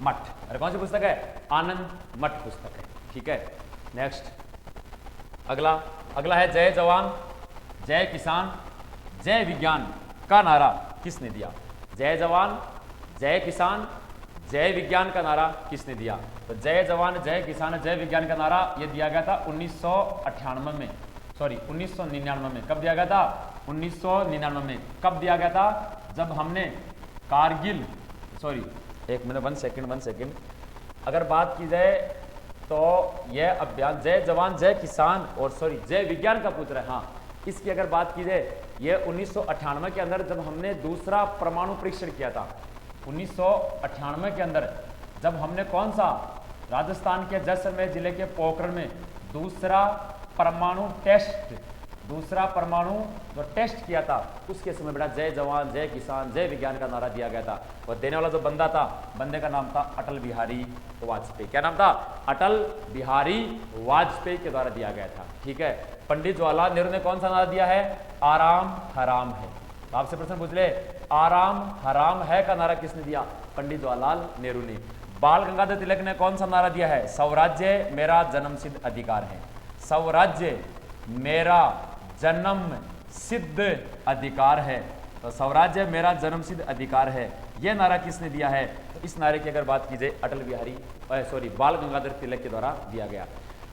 मठ। अरे कौन सी पुस्तक है? आनंद मठ पुस्तक है। ठीक है, नेक्स्ट अगला है जय जवान जय किसान जय विज्ञान का नारा किसने दिया? जय जवान जय किसान जय विज्ञान का नारा किसने दिया? तो जय जवान जय किसान जय विज्ञान का नारा यह दिया गया था 1998 में, सॉरी 1999 में। कब दिया गया था? 1999 में। कब दिया गया था? जब हमने कारगिल, सॉरी एक मिनट, वन सेकेंड, अगर बात की जाए तो यह अभियान जय जवान जय किसान और सॉरी जय विज्ञान का पूछ रहा है। हाँ, इसकी अगर बात की जाए यह 1998 के अंदर जब हमने दूसरा परमाणु परीक्षण किया था। 1998 के अंदर जब हमने कौन सा? राजस्थान के जैसलमेर जिले के पोखरण में दूसरा परमाणु जो टेस्ट किया था, उसके समय बेटा जय जवान जय किसान जय विज्ञान का नारा दिया गया था। और देने वाला जो बंदा था, बंदे का नाम था अटल बिहारी वाजपेयी। क्या नाम था? अटल बिहारी वाजपेयी के द्वारा दिया गया था। ठीक है, पंडित जवाहरलाल नेहरू ने कौन सा नारा दिया है? आराम हराम है। तो आपसे प्रश्न पूछ ले, आराम हराम है का नारा किसने दिया? पंडित जवाहरलाल नेहरू ने। बाल गंगाधर तिलक ने कौन सा नारा दिया है? स्वराज्य मेरा जन्मसिद्ध अधिकार है। स्वराज्य मेरा जन्म सिद्ध अधिकार है। तो स्वराज्य मेरा जन्म सिद्ध अधिकार है, यह नारा किसने दिया है? तो इस नारे की अगर बात की जाए अटल बिहारी बाल गंगाधर तिलक के द्वारा दिया गया।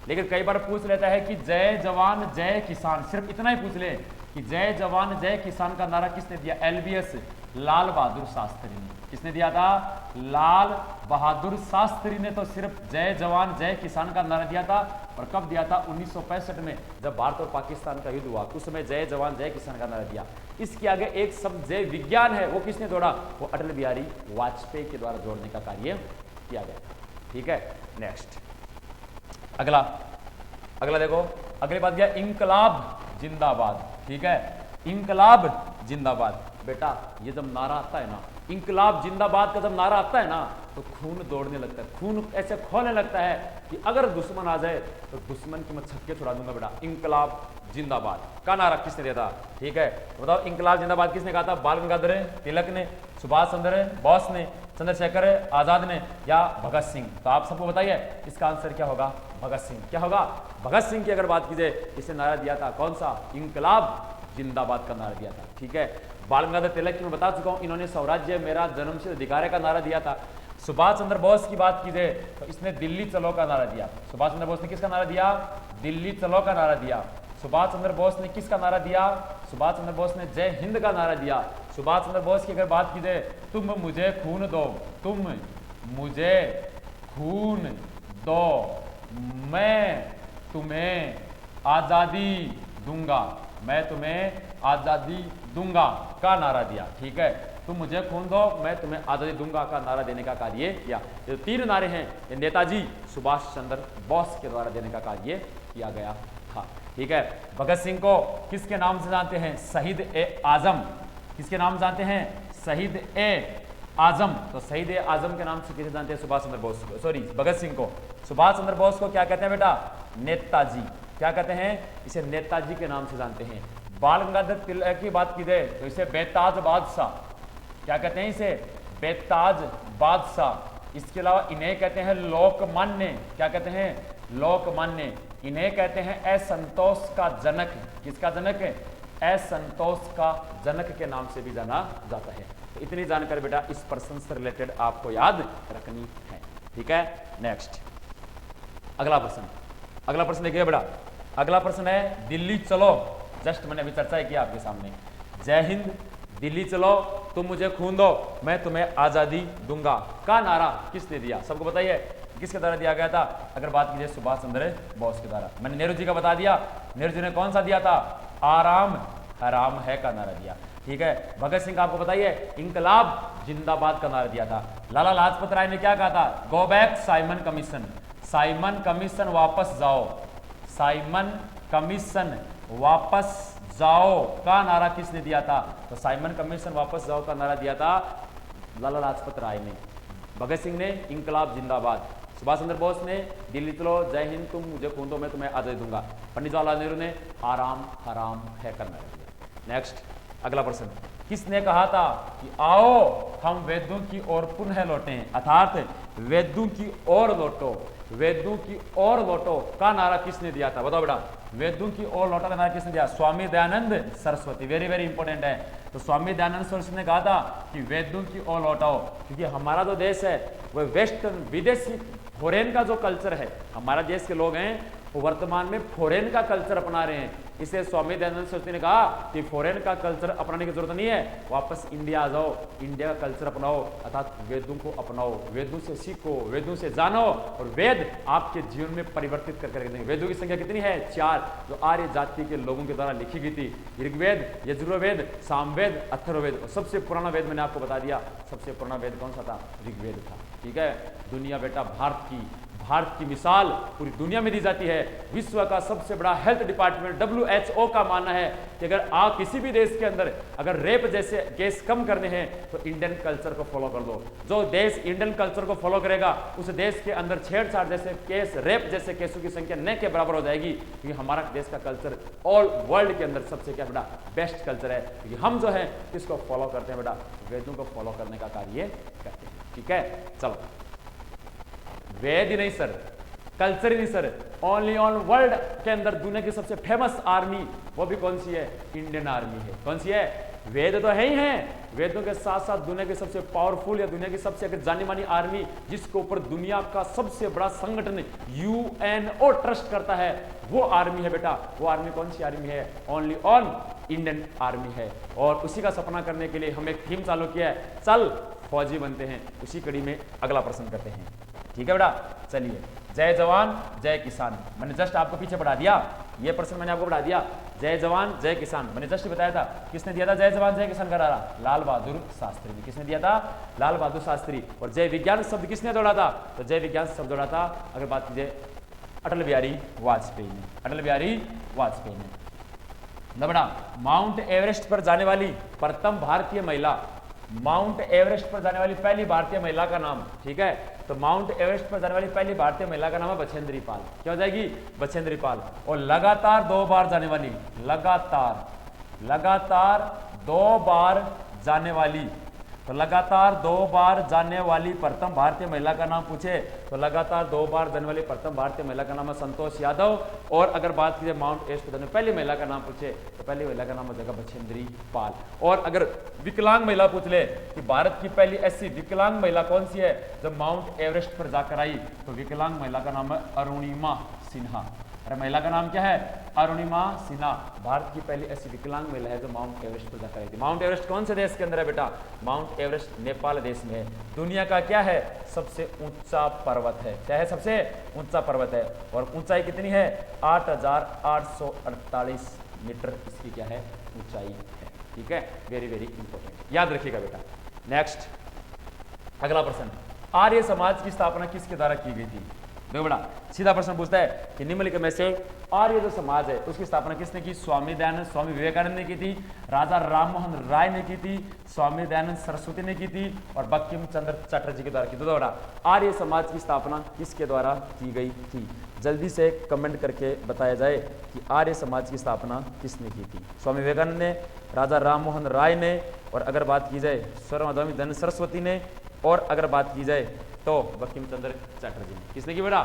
लेकिन कई बार पूछ लेता है कि जय जवान जय किसान, सिर्फ इतना ही पूछ ले कि जय जवान जय किसान का नारा किसने दिया? LBS लाल बहादुर शास्त्री ने। किसने दिया था? लाल बहादुर शास्त्री ने तो सिर्फ जय जवान जय किसान का नारा दिया था। और कब दिया था? 1965 में, जब भारत और पाकिस्तान का युद्ध हुआ उस समय जय जवान जय किसान का नारा दिया। इसके आगे एक शब्द जय विज्ञान है, वो किसने जोड़ा? वो अटल बिहारी वाजपेयी के द्वारा जोड़ने का कार्य किया गया। ठीक है, नेक्स्ट अगला देखो, अगली बात क्या? इंकलाब जिंदाबाद। ठीक है, इंकलाब जिंदाबाद। बेटा ये जब नारा आता है ना, इंकलाब जिंदाबाद का जब नारा आता है ना, तो खून दौड़ने लगता है, खून ऐसे खोलने लगता है कि अगर दुश्मन आ जाए तो दुश्मन की मैं छक्के छुड़ा दूंगा। बेटा इंकलाब जिंदाबाद का नारा किसने दिया था? ठीक है, तो बताओ इंकलाब जिंदाबाद किसने कहा था? बाल गंगाधर तिलक ने, सुभाष चंद्र बोस ने, चंद्रशेखर आजाद ने या भगत सिंह? तो आप सबको बताइए इसका आंसर क्या होगा? भगत सिंह। क्या होगा? भगत सिंह की अगर बात की जाए, इसने नारा दिया था कौन सा? इंकलाब जिंदाबाद का नारा दिया था। ठीक है, बाल गंगाधर तिलक की मैं बता चुका हूं, इन्होंने स्वराज्य मेरा जन्मसिद्ध अधिकार का नारा दिया था। सुभाष चंद्र बोस की बात की जाए तो इसने दिल्ली चलो का नारा दिया। सुभाष चंद्र बोस ने किसका नारा दिया? दिल्ली चलो का नारा दिया। सुभाष चंद्र बोस ने किसका नारा दिया? सुभाष चंद्र बोस ने जय हिंद का नारा दिया। सुभाष चंद्र बोस की अगर बात की जाए, तुम मुझे खून दो, तुम मुझे खून दो, मैं तुम्हें आजादी दूंगा, मैं तुम्हें आजादी दूंगा का नारा दिया। ठीक है, तुम मुझे खून दो, मैं तुम्हें आजादी दूंगा का नारा देने का कार्य किया। ये तीन नारे हैं, ये नेताजी सुभाष चंद्र बोस के द्वारा देने का कार्य किया गया था। ठीक है, भगत सिंह को किसके नाम से जानते हैं? शहीद ए आजम। किसके नाम जानते हैं? शहीद ए आजम। तो शहीद ए आजम के नाम से किसे जानते हैं? सुभाष चंद्र बोस को, सॉरी भगत सिंह को। सुभाष चंद्र बोस को क्या कहते हैं बेटा? नेताजी। क्या कहते हैं, इसे नेताजी के नाम से जानते हैं। बाल गंगाधर तिलक की बात की जाए तो इसे बेताज बादशाह, क्या कहते हैं इसे, बेताज बादशाह। इसके अलावा इन्हें कहते हैं लोकमान्य, क्या कहते हैं, लोकमान्य। इन्हें कहते हैं असंतोष का जनक, किसका जनक, असंतोष का जनक के नाम से भी जाना जाता है। तो इतनी जानकारी बेटा इस प्रश्न से रिलेटेड आपको याद रखनी है, ठीक है। नेक्स्ट अगला प्रश्न, अगला प्रश्न देखिए बेटा, अगला प्रश्न है दिल्ली चलो। जस्ट मैंने अभी चर्चा किया आपके सामने, जय हिंद, दिल्ली चलो, तुम मुझे खून दो, मैं तुम्हें आजादी दूंगा का नारा किसने दिया, सबको बताइए किसके द्वारा दिया गया था। अगर बात कीजिए सुभाष चंद्र बोस के द्वारा। मैंने नेहरू जी का बता दिया, नेहरू जी ने कौन सा दिया था, आराम हराम है का नारा दिया, ठीक है। भगत सिंह का आपको बताइए इंकलाब जिंदाबाद का नारा दिया था। लाला लाजपत राय ने क्या कहा था, go back Simon commission, Simon commission वापस जाओ, साइमन कमीशन वापस जाओ का नारा किसने दिया था, तो साइमन कमीशन वापस जाओ का नारा दिया था लाला लाजपत राय ने। भगत सिंह ने इंकलाब जिंदाबाद, सुभाष चंद्र बोस ने दिल्ली चलो, जय हिंद, तुम मुझे खून दो, मैं तुम्हें आजादी दूंगा। पंडित जवाहरलाल नेहरू ने आराम हराम है का नारा दिया। नेक्स्ट अगला प्रश्न, किसने कहा था कि आओ हम वेदों की ओर पुनः लौटें, अर्थात वेदों की ओर लौटो, वेदों की ओर लौटो का नारा किसने दिया था, बताओ बेटा, वेदों की ओर लौटो का नारा किसने दिया, Swami Dayanand Saraswati. Very very important है। तो स्वामी दयानंद सरस्वती ने कहा था कि वेदों की ओर लौटाओ, क्योंकि हमारा जो देश है वह वेस्टर्न विदेशी फॉरेन का जो कल्चर है, हमारा देश के लोग हैं वो वर्तमान में फॉरेन का कल्चर अपना रहे हैं। इसलिए स्वामी दयानंद सरस्वती ने कहा कि फॉरेन का कल्चर अपनाने की जरूरत नहीं है, वापस इंडिया आ जाओ, इंडिया का कल्चर अपनाओ, अर्थात वेदों को अपनाओ, वेदों से सीखो, वेदों से जानो, और वेद आपके जीवन में परिवर्तित करके रख देंगे। वेदों की संख्या कितनी है, 4, जो आर्य जाति के लोगों के द्वारा लिखी गई थी, ऋग्वेद, यजुर्वेद, सामवेद, अथर्ववेद। और सबसे पुराना वेद मैंने आपको बता दिया, सबसे पुराना वेद कौन सा था, ऋग्वेद था, ठीक है। दुनिया बेटा भारत की मिसाल पूरी दुनिया में दी जाती है। विश्व का सबसे बड़ा हेल्थ डिपार्टमेंट WHO का मानना है कि अगर आप किसी भी देश के अंदर अगर रेप जैसे केस कम करने हैं तो इंडियन कल्चर को फॉलो कर दो। जो देश इंडियन कल्चर को फॉलो करेगा उस देश के अंदर छेड़छाड़ जैसे केस, रेप जैसे केसों की संख्या न के बराबर हो जाएगी, क्योंकि हमारा देश का कल्चर ऑल वर्ल्ड के अंदर सबसे क्या बेटा बेस्ट कल्चर है, क्योंकि हम जो है किसको फॉलो करते हैं बेटा, वेदों को फॉलो करने का कार्य करते हैं, ठीक है। चलो, वेद ही नहीं सर, कल्चर ही नहीं सर, ओनली ऑन वर्ल्ड के अंदर दुनिया की सबसे फेमस आर्मी वो भी कौन सी है, इंडियन आर्मी है। कौन सी है, वेद तो है ही हैं, वेदों के साथ साथ दुनिया की सबसे पावरफुल या दुनिया की सबसे अगर जानी मानी आर्मी जिसके ऊपर दुनिया का सबसे बड़ा संगठन UNO ट्रस्ट करता है वो आर्मी है बेटा। वो आर्मी कौन सी आर्मी है, ओनली ऑन इंडियन आर्मी है। और उसी का सपना करने के लिए हम एक थीम चालू किया है, चल फौजी बनते हैं। उसी कड़ी में अगला प्रश्न करते हैं, ठीक है बेटा। चलिए, जय जवान जय किसान, मैंने जस्ट आपको पीछे बढ़ा दिया, ये प्रश्न मैंने आपको बढ़ा दिया, जय जवान जय किसान मैंने जस्ट बताया था। किसने दिया था जय जवान जय किसान का नारा, लाल बहादुर शास्त्री ने। किसने दिया था, लाल बहादुर शास्त्री। और जय विज्ञान शब्द किसने जोड़ा था, तो जय विज्ञान शब्द जोड़ा था अगर बात कीजिए अटल बिहारी वाजपेयी ने, अटल बिहारी वाजपेयी ने। बेटा, माउंट एवरेस्ट पर जाने वाली प्रथम भारतीय महिला, माउंट एवरेस्ट पर जाने वाली पहली भारतीय महिला का नाम, ठीक है। तो माउंट एवरेस्ट पर जाने वाली पहली भारतीय महिला का नाम है बछेंद्री पाल। क्या हो जाएगी, बछेंद्री पाल। और लगातार 2 बार जाने वाली, लगातार 2 बार जाने वाली, तो लगातार 2 बार जाने वाली प्रथम भारतीय महिला का नाम पूछे तो लगातार 2 बार जाने वाली प्रथम भारतीय महिला का नाम है संतोष यादव। और अगर बात कीजिए माउंट एवरेस्ट पर जाने पहली महिला का नाम पूछे तो पहली महिला का नाम हो जाएगा बछेंद्री पाल। और अगर विकलांग महिला पूछ ले कि भारत की पहली ऐसी विकलांग महिला कौन सी है जब माउंट एवरेस्ट पर जाकर आई, तो विकलांग महिला का नाम है अरुणिमा सिन्हा। अरे महिला का नाम क्या है, अरुणिमा सिन्हा। भारत की पहली ऐसी विकलांग महिला है जो माउंट एवरेस्ट पर जाकर आई थी। माउंट एवरेस्ट कौन से देश के अंदर है बेटा, माउंट एवरेस्ट नेपाल देश में है। दुनिया का क्या है, सबसे ऊंचा पर्वत है। क्या है, सबसे ऊंचा पर्वत है। और ऊंचाई कितनी है, 8,848 मीटर इसकी क्या है, ऊंचाई है, ठीक है। वेरी वेरी इंपॉर्टेंट, याद रखिएगा बेटा। नेक्स्ट अगला प्रश्न, आर्य समाज की स्थापना किसके द्वारा की गई थी। देखो बड़ा सीधा प्रश्न पूछता है कि निम्नलिखित में से आर्य जो समाज है उसकी स्थापना किसने की? स्वामी दयानंद स्वामी विवेकानंद ने की थी, राजा राममोहन राय ने की थी, स्वामी दयानंद सरस्वती ने की थी और बंकिम चंद्र चटर्जी के द्वारा की। तो बड़ा आर्य समाज की स्थापना किसके द्वारा की गई थी? जल्दी से कमेंट करके बताया जाए कि आर्य समाज की स्थापना किसने की थी? स्वामी विवेकानंद ने, राजा राममोहन राय ने, और अगर बात की जाए स्वामी दयानंद सरस्वती ने, और अगर बात की जाए तो बंकिम चंद्र चटर्जी ने। किसने की बेटा?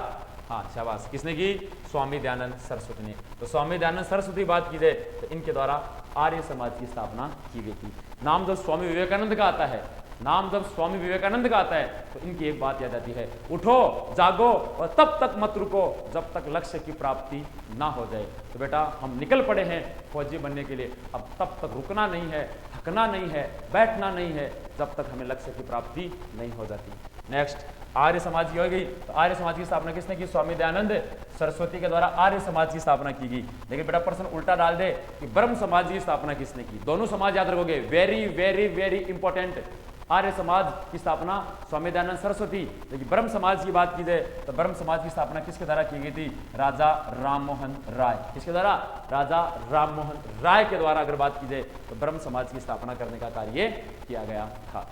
हाँ शाबाश, किसने की? स्वामी दयानंद सरस्वती ने। तो स्वामी दयानंद सरस्वती बात की जाए तो इनके द्वारा आर्य समाज की स्थापना की गई थी। नाम जब स्वामी विवेकानंद का आता है, नाम जब स्वामी विवेकानंद का आता है तो इनकी एक बात याद आती है, उठो जागो और तब तक मत रुको जब तक लक्ष्य की प्राप्ति ना हो जाए। तो बेटा हम निकल पड़े हैं फौजी बनने के लिए, अब तब तक रुकना नहीं है, थकना नहीं है, बैठना नहीं है जब तक हमें लक्ष्य की प्राप्ति नहीं हो जाती। नेक्स्ट आर्य समाज की हो गई। तो आर्य समाज की स्थापना किसने की? स्वामी दयानंद सरस्वती के द्वारा आर्य समाज की स्थापना की गई। लेकिन बेटा प्रश्न उल्टा डाल दे कि ब्रह्म समाज की स्थापना किसने की? दोनों समाज याद रखोगे, very very very important. Arya Samaj की स्थापना स्वामी दयानंद सरस्वती, लेकिन ब्रह्म समाज की बात की जाए तो ब्रह्म समाज की स्थापना किसके द्वारा की गई थी? राजा राममोहन राय। किसके द्वारा? राजा राममोहन राय के द्वारा अगर बात की जाए तो ब्रह्म समाज की स्थापना करने का कार्य किया गया था।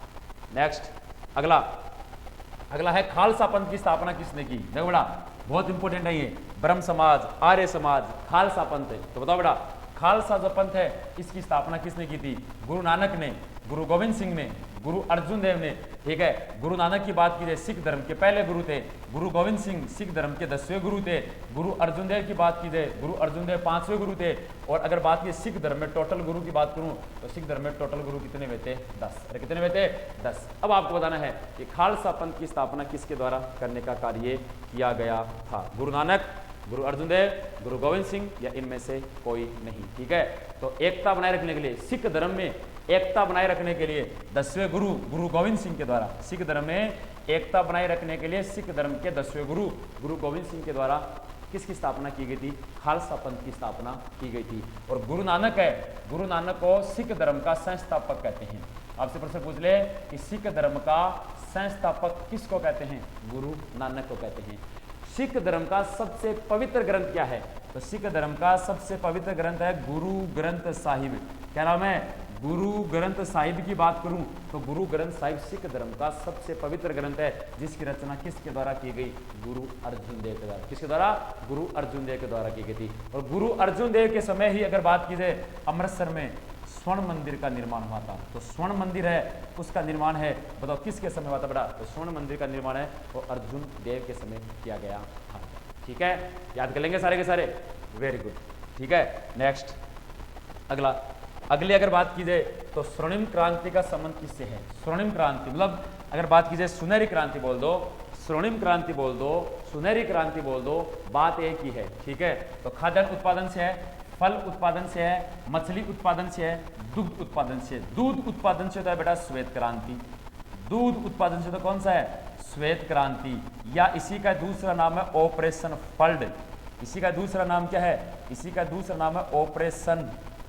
नेक्स्ट अगला है खालसा पंथ की स्थापना किसने की? देखो बड़ा बहुत इंपॉर्टेंट है ये, ब्रह्म समाज, आर्य समाज, खालसा पंथ है। तो बताओ बड़ा खालसा जो पंथ है इसकी स्थापना किसने की थी? गुरु नानक ने, गुरु गोविंद सिंह ने, गुरु अर्जुन देव ने। ठीक है, गुरु नानक की बात की जाए सिख धर्म के पहले गुरु थे, गुरु गोविंद सिंह सिख धर्म के 10वें गुरु थे। गुरु अर्जुन देव की बात की जाए, गुरु अर्जुन देव 5वें गुरु थे। और अगर बात की सिख धर्म में टोटल गुरु की बात करूं तो सिख धर्म में टोटल गुरु कितने हुए थे? 10। अरे कितने हुए थे? 10। अब आपको बताना है कि खालसा पंथ की स्थापना किसके द्वारा करने का कार्य किया गया था? गुरु नानक, गुरु अर्जुन देव, गुरु गोविंद सिंह या इनमें से कोई नहीं। ठीक है, तो एकता बनाए रखने के लिए, सिख धर्म में एकता बनाए रखने के लिए 10वें गुरु गुरु गोविंद सिंह के द्वारा, सिख धर्म में एकता बनाए रखने के लिए सिख धर्म के 10वें गुरु गुरु गोविंद सिंह के द्वारा किसकी स्थापना की गई थी? खालसा पंथ की स्थापना की गई थी। और गुरु नानक है, गुरु नानक को सिख धर्म का संस्थापक कहते हैं। आपसे प्रश्न पूछ ले कि सिख धर्म का संस्थापक किसको कहते हैं? गुरु नानक को कहते हैं। सिख धर्म का सबसे पवित्र ग्रंथ क्या है? तो सिख धर्म का सबसे पवित्र ग्रंथ है गुरु ग्रंथ साहिब। क्या नाम है? गुरु ग्रंथ साहिब की बात करूं तो गुरु ग्रंथ साहिब सिख धर्म का सबसे पवित्र ग्रंथ है, जिसकी रचना किसके द्वारा की गई? गुरु अर्जुन देव के द्वारा। किसके द्वारा? गुरु अर्जुन देव के द्वारा की गई थी। और गुरु अर्जुन देव के समय ही अगर बात की जाए अमृतसर में स्वर्ण मंदिर का निर्माण हुआ था। तो स्वर्ण मंदिर है उसका निर्माण है, बताओ किसके समय हुआ था बेटा? तो स्वर्ण मंदिर का निर्माण है वो अर्जुन देव के समय किया गया था। ठीक है, याद कर लेंगे सारे के सारे, वेरी गुड। ठीक है, नेक्स्ट अगली अगर बात की जाए तो स्वर्णिम क्रांति का संबंध किससे है? स्वर्णिम क्रांति मतलब अगर बात की जाए सुनहरी क्रांति बोल दो, स्वर्णिम क्रांति बोल दो, सुनहरी क्रांति बोल दो, बात एक ही है। ठीक है, तो खाद्यान्न उत्पादन से है, फल उत्पादन से है, मछली उत्पादन से है, दुग्ध उत्पादन से। दूध उत्पादन से होता है बेटा श्वेत क्रांति। दूध उत्पादन से तो कौन सा है? श्वेत क्रांति, या इसी का दूसरा नाम है ऑपरेशन फ्लड। इसी का दूसरा नाम क्या है? इसी का दूसरा नाम है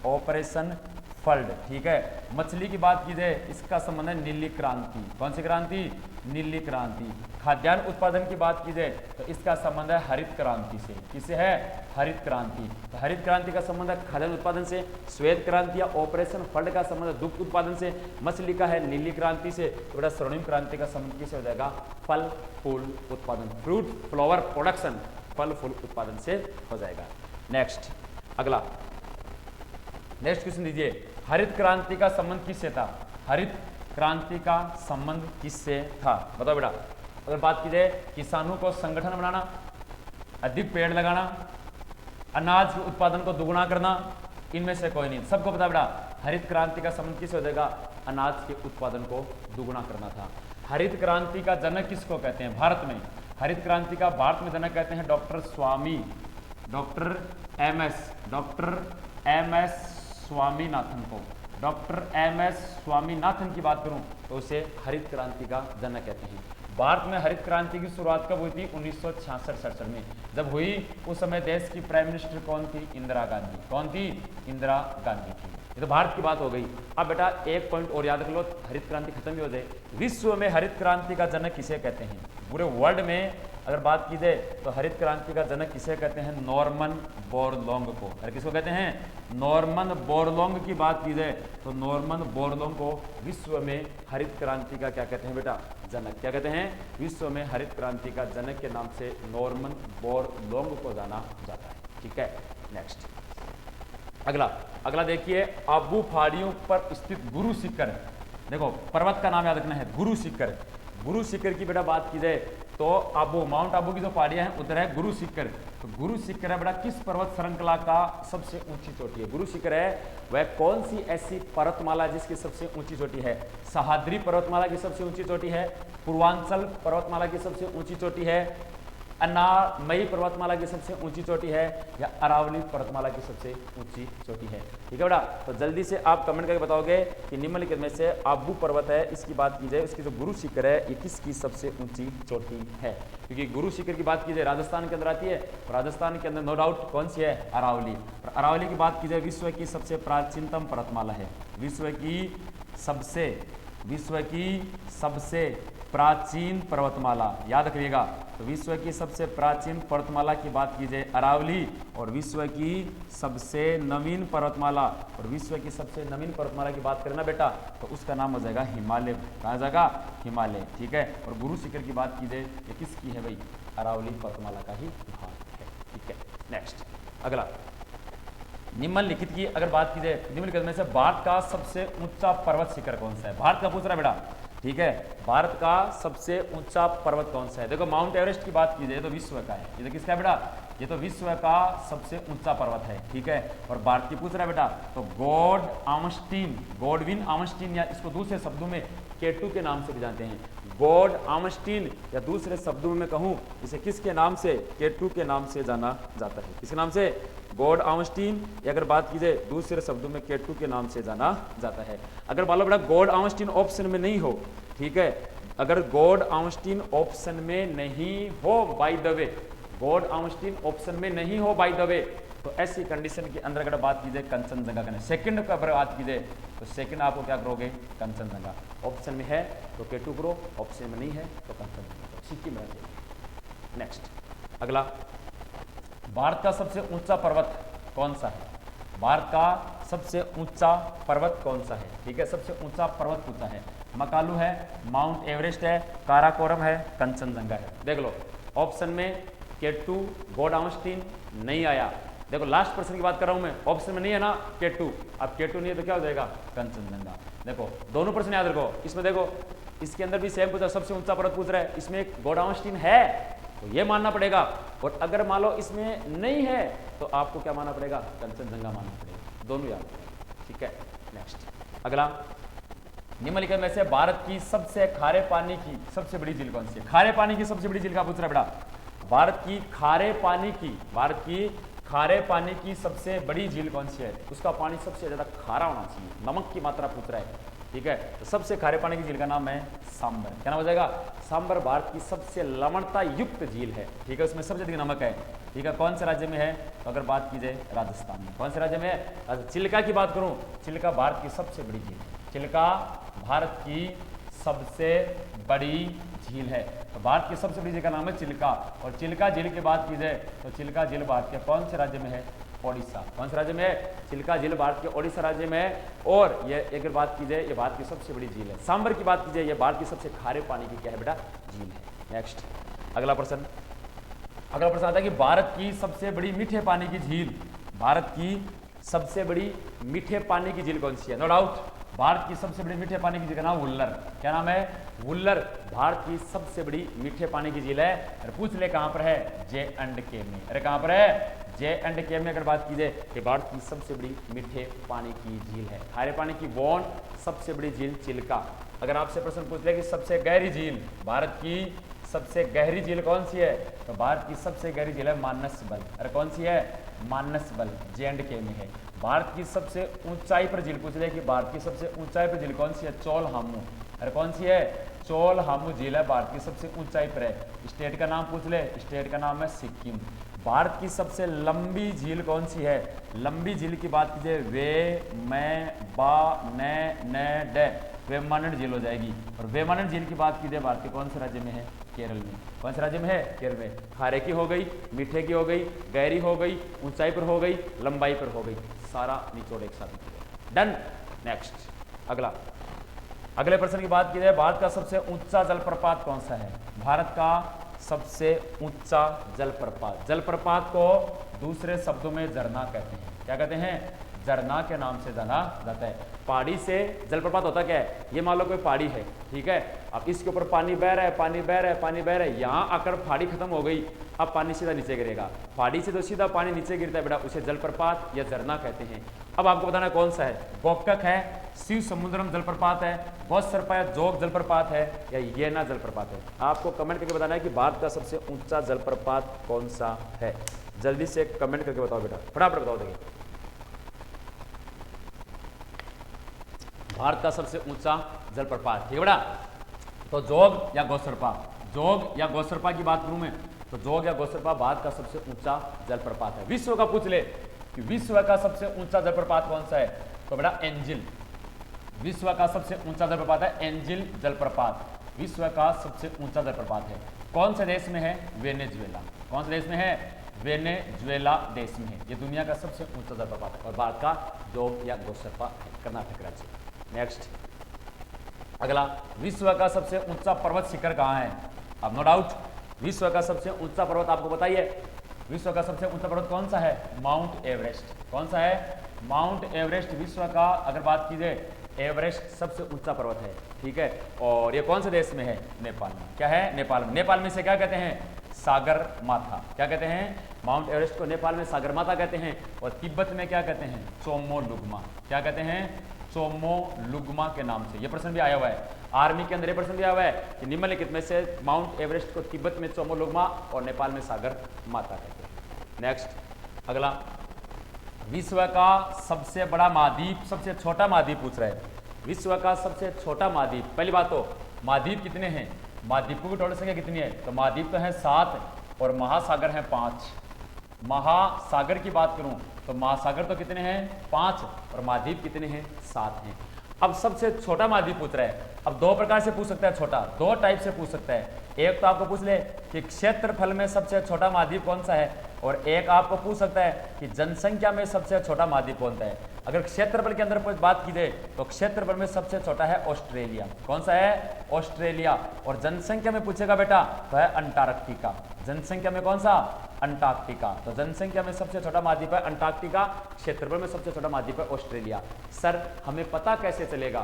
ऑपरेशन फ्लड। ठीक है, मछली की बात की जाए इसका संबंध है नीली क्रांति। कौन सी क्रांति? नीली क्रांति। खाद्यान्न उत्पादन की बात की जाए तो इसका संबंध है हरित क्रांति से। किससे है? हरित क्रांति। तो हरित क्रांति का संबंध है खाद्यान्न उत्पादन से, श्वेत क्रांति या ऑपरेशन फ्लड का संबंध है दुग्ध उत्पादन से, मछली का है नीली क्रांति से। तो बेटा स्वर्णिम क्रांति का संबंध किससे हो जाएगा? फल फूल उत्पादन, फ्रूट फ्लावर प्रोडक्शन, फल फूल उत्पादन से हो जाएगा। नेक्स्ट क्वेश्चन दीजिए, हरित क्रांति का संबंध किससे था? हरित क्रांति का संबंध किससे था? बताओ बेटा। अगर बात की जाए किसानों को संगठन बनाना, अधिक पेड़ लगाना, अनाज के उत्पादन को दुगुना करना, इनमें से कोई नहीं। सबको पता बेटा हरित क्रांति का संबंध किससे हो जाएगा? अनाज के उत्पादन को दुगुना करना था। हरित क्रांति का जनक किसको कहते हैं भारत में? हरित क्रांति का भारत में जनक कहते हैं डॉक्टर एम एस स्वामीनाथन को। डॉक्टर एम एस स्वामीनाथन की बात करूं तो उसे हरित क्रांति का जनक कहते हैं। भारत में हरित क्रांति की शुरुआत कब हुई थी? 1966-67 में जब हुई। उस समय देश की प्राइम मिनिस्टर कौन थी? इंदिरा गांधी। कौन थी? इंदिरा गांधी थी। ये तो भारत की बात हो गई। अब बेटा एक पॉइंट और याद रख लो, हरित क्रांति खत्म भी हो जाए। विश्व में हरित क्रांति का जनक किसे कहते हैं? पूरे वर्ल्ड में अगर बात की जाए तो हरित क्रांति का जनक किसे कहते हैं? नॉर्मन बोरलॉन्ग को। अरे किसको कहते हैं? नॉर्मन बोरलॉन्ग की बात की जाए तो नॉर्मन बोरलॉन्ग को विश्व में हरित क्रांति का क्या कहते हैं बेटा? जनक। क्या कहते हैं? विश्व में हरित क्रांति का जनक के नाम से नॉर्मन बोरलॉन्ग को जाना जाता है। ठीक है, नेक्स्ट अगला देखिए, आबू पहाड़ियों पर स्थित गुरु शिखर। देखो पर्वत का नाम याद रखना है, गुरु शिखर। गुरु शिखर की बेटा बात की जाए तो आबू, माउंट आबू की जो पहाड़ियां हैं उधर है गुरु शिखर। तो गुरु शिखर है बेटा किस पर्वत श्रृंखला का सबसे ऊंची चोटी है? गुरु शिखर है वह कौन सी ऐसी पर्वतमाला जिसकी सबसे ऊंची चोटी है? सह्याद्री पर्वतमाला की सबसे ऊंची चोटी है, पूर्वांचल पर्वतमाला की सबसे ऊंची चोटी है, अनामयी पर्वतमाला की सबसे ऊंची चोटी है, या अरावली पर्वतमाला की सबसे ऊंची चोटी है? ठीक है बेटा, तो जल्दी से आप कमेंट करके बताओगे कि निम्नलिखित में से आबू पर्वत है, इसकी बात की जाए, इसकी जो गुरु शिखर है ये किसकी सबसे ऊंची चोटी है? क्योंकि गुरु शिखर की बात की जाए राजस्थान के अंदर आती है, राजस्थान के अंदर नो डाउट कौन सी है? अरावली। और अरावली की बात की जाए विश्व की सबसे प्राचीनतम पर्वतमाला है, विश्व की सबसे प्राचीन पर्वतमाला, याद रखिएगा। तो विश्व की सबसे प्राचीन पर्वतमाला की बात की जाए अरावली, और विश्व की सबसे नवीन पर्वतमाला, और विश्व की सबसे नवीन पर्वतमाला की बात करें ना बेटा तो उसका नाम हो जाएगा हिमालय। कहाँ जाएगा? हिमालय। ठीक है, और गुरु शिखर की बात की जाए ये किसकी है भाई? अरावली पर्वतमाला का ही भाग है। ठीक है, नेक्स्ट अगला, निम्नलिखित की अगर बात की जाए, निम्नलिखित में से भारत का सबसे ऊंचा पर्वत शिखर कौन सा है? भारत का पूछ रहा है बेटा। ठीक है, भारत का सबसे ऊंचा पर्वत कौन सा है? देखो माउंट एवरेस्ट की बात की जाए तो विश्व का है, ये तो किसका है बेटा? ये तो विश्व का सबसे ऊंचा पर्वत है। ठीक है, और भारत की पूछ रहा है बेटा तो गॉडविन आमस्टीन, या इसको दूसरे शब्दों में केटू के नाम से भी जानते हैं, गॉड आमस्टीन, या दूसरे शब्दों में कहूं इसे किसके नाम से? केटू के नाम से जाना जाता है। किसके नाम से? गॉड आमस्टीन, या अगर बात की जाए दूसरे शब्दों में केटू के नाम से जाना जाता है। अगर मान लो बेटा गॉड आमस्टीन ऑप्शन में नहीं हो, ठीक है, अगर गॉड आमस्टीन ऑप्शन में नहीं हो बाय द वे, गॉड आमस्टीन ऑप्शन में नहीं हो बाय द वे, तो ऐसी कंडीशन के अंदर अगर बात की जाए कंचनजंगा करना। सेकंड का अगर बात की जाए तो सेकंड आपको क्या करोगे? कंचनजंगा। ऑप्शन में है तो केटू करो, ऑप्शन में नहीं है तो कंचनजंगा, सिक्किम रहते हैं। नेक्स्ट अगला, भारत का सबसे ऊंचा पर्वत कौन सा है? भारत का सबसे ऊंचा पर्वत कौन सा है? ठीक है, सबसे ऊंचा पर्वत पूछा है। मकालू है, माउंट एवरेस्ट है, काराकोरम है, कंचनजंगा है। देख लो ऑप्शन में केटू, गॉड आमस्टीन नहीं आया। देखो लास्ट पर्सन की बात कर रहा हूं मैं, ऑप्शन में नहीं है ना केटू, अब केटू नहीं है तो क्या हो जाएगा? कंचनजंगा। देखो दोनों पर्सन याद रखो, इसमें देखो इसके अंदर भी सेम पूछा, सबसे ऊंचा पर्वत पूछ रहा है, इसमें गॉड आमस्टीन है तो ये मानना पड़ेगा, और अगर मान लो इसमें नहीं है तो आपको क्या मानना पड़ेगा? कंचनजंगा मानना पड़ेगा। दोनों याद रखें। ठीक है, नेक्स्ट अगला, निम्नलिखित में से भारत की सबसे खारे पानी की सबसे बड़ी झील कौन सी है? खारे पानी की सबसे बड़ी झील का पूछ रहा है बेटा। भारत की खारे पानी की सबसे बड़ी झील कौन सी है? उसका पानी सबसे ज्यादा खारा होना चाहिए, नमक की मात्रा पूछ रहा है। ठीक है, तो सबसे खारे पानी की झील का नाम है सांबर। क्या नाम हो जाएगा? सांबर भारत की सबसे लवणता युक्त झील है। ठीक है, उसमें सबसे अधिक नमक है। ठीक है, कौन से राज्य में है? तो अगर बात की जाए राजस्थान में। कौन से राज्य में है? चिल्का की बात करूं, चिल्का भारत की सबसे बड़ी झील है। चिल्का भारत की सबसे बड़ी झील है। तो भारत की सबसे बड़ी झील का नाम है चिल्का, और चिल्का झील की बात की जाए तो चिल्का झील भारत के कौन से राज्य में है? ओडिशा। कौन से राज्य में है? चिल्का झील भारत के ओडिशा राज्य में है, और ये अगर बात की जाए ये भारत की सबसे बड़ी झील है। सांबर की बात की जाए ये भारत की सबसे खारे पानी की क्या है बेटा? झील है। नेक्स्ट अगला प्रश्न आता है कि भारत की सबसे बड़ी मीठे पानी की झील, भारत की सबसे बड़ी मीठे पानी की झील कौन सी है? नो डाउट भारत की सबसे बड़ी मीठे पानी की झील का नाम वुल्लर। क्या नाम है? वुल्लर भारत की सबसे बड़ी मीठे पानी की झील है। अरे पूछ ले कहां पर है? J&K में। अरे कहां पर है? J&K में। अगर बात की जाए कि भारत की सबसे बड़ी मीठे पानी की झील है। खारे पानी की बॉन सबसे बड़ी झील चिल्का। अगर आपसे प्रश्न पूछ ले कि सबसे गहरी झील, भारत की सबसे गहरी झील कौन सी है? तो भारत की सबसे गहरी झील है मानसबल। अरे कौन सी है? मानसबल, J&K में है। भारत की सबसे ऊंचाई पर झील पूछ ले कि भारत की सबसे ऊंचाई पर झील कौन सी है? चोलहामू। अरे कौन सी है? चोलहामू झील है, भारत की सबसे ऊंचाई पर है। स्टेट का नाम पूछ ले, स्टेट का नाम है सिक्किम। भारत की सबसे लंबी झील कौन सी है? लंबी झील की बात कीजिए वे मैं बा ने डे। वेम्बानाड झील हो जाएगी। और वेम्बानाड झील की बात की जाए भारत के कौन से राज्य में है? केरल में। कौन से राज्य में है? केरल में। खारे की हो गई, मीठे की हो गई, गहरी हो गई, ऊंचाई पर हो गई, लंबाई पर हो गई, सारा निचोड़ एक साथ निकलेगा। डन। नेक्स्ट अगला, अगले प्रश्न की बात की जाए, भारत का सबसे ऊंचा जलप्रपात कौन सा है? भारत का सबसे ऊंचा जलप्रपात, जलप्रपात को दूसरे शब्दों में झरना कहते हैं। क्या कहते हैं? झरना के नाम से जाना जाता है। पहाड़ी से जलप्रपात होता क्या है? ये मान लो कोई पहाड़ी है, ठीक है, अब इसके ऊपर पानी बह रहा है, पानी बह रहा है, पानी बह रहा है, यहाँ आकर पहाड़ी खत्म हो गई, अब पानी सीधा नीचे गिरेगा। पहाड़ी से तो सीधा पानी नीचे गिरता है बेटा, उसे जलप्रपात या झरना कहते हैं। अब आपको बताना कौन सा है? गोकक है, शिव समुद्रम जलप्रपात है, गौसरपा या जोग जलप्रपात है, या येना जलप्रपात है? आपको कमेंट करके बताना है कि भारत का सबसे ऊंचा जलप्रपात कौन सा है। जल्दी से कमेंट करके बताओ बेटा, फटाफट बताओ। देखिए भारत का सबसे ऊंचा जलप्रपात, ठीक है बेटा, तो जोग या गौसरपा, जोग या गौसरपा की बात करूं मैं तो जोग या गौसरपा भारत का सबसे ऊंचा जलप्रपात है। विश्व का पूछ ले कि विश्व का सबसे ऊंचा जलप्रपात कौन सा है, तो बेटा एंजिल। विश्व का सबसे ऊंचा जलप्रपात है एंजिल जलप्रपात, विश्व का सबसे ऊंचा जलप्रपात है। कौन से देश में है? वेनेजुएला। कौन से देश में है? वेनेजुएला देश में है। ये दुनिया का सबसे ऊंचा जलप्रपात है और भारत का जोग या गौसरपा है, कर्नाटक राज्य। नेक्स्ट अगला, विश्व का सबसे ऊंचा पर्वत शिखर कहाँ है? अब नो डाउट विश्व का सबसे ऊंचा पर्वत आपको बताइए, विश्व का सबसे ऊंचा पर्वत कौन सा है? Mount Everest. कौन सा है? माउंट एवरेस्ट विश्व का अगर बात की जाए, एवरेस्ट सबसे ऊंचा पर्वत है, ठीक है, और ये कौन से देश में है? नेपाल में। क्या है? नेपाल में। नेपाल में से क्या कहते हैं? सागर माथा। क्या कहते हैं? माउंट एवरेस्ट को नेपाल में सागर माथा कहते हैं, और तिब्बत में क्या कहते हैं? चोमोलुंगमा। क्या कहते हैं? चोमोलुंगमा के नाम से। ये प्रश्न भी आया हुआ है आर्मी के अंदर, ये प्रश्न भी आया हुआ है कि निम्नलिखित में से माउंट एवरेस्ट को तिब्बत में चोमोलुंगमा और नेपाल में सागर माता कहते हैं। नेक्स्ट अगला, विश्व का सबसे बड़ा महाद्वीप, सबसे छोटा महाद्वीप पूछ रहा है। विश्व का सबसे छोटा महाद्वीप, पहली बात तो महाद्वीप कितने हैं? महाद्वीपों की टोटल संख्या कितनी है? तो महाद्वीप तो है 7 और महासागर है 5। महासागर की बात करूं तो महासागर तो कितने हैं? 5 और महाद्वीप कितने हैं? 7 हैं। अब सबसे छोटा महाद्वीप पूछ रहा है। अब दो प्रकार से पूछ सकता है छोटा, दो टाइप से पूछ सकता है। एक तो आपको पूछ ले कि क्षेत्रफल में सबसे छोटा महाद्वीप कौन सा है, और एक आपको पूछ सकता है कि जनसंख्या में सबसे छोटा महाद्वीप कौन सा है। अगर क्षेत्रफल के अंदर बात की जाए तो क्षेत्रफल में सबसे छोटा है ऑस्ट्रेलिया। कौन सा है? ऑस्ट्रेलिया। और जनसंख्या में पूछेगा बेटा तो है अंटार्कटिका। जनसंख्या में कौन सा? अंटार्कटिका। तो जनसंख्या में सबसे छोटा महाद्वीप है अंटार्कटिका, क्षेत्रफल में सबसे छोटा महाद्वीप है ऑस्ट्रेलिया। सर हमें पता कैसे चलेगा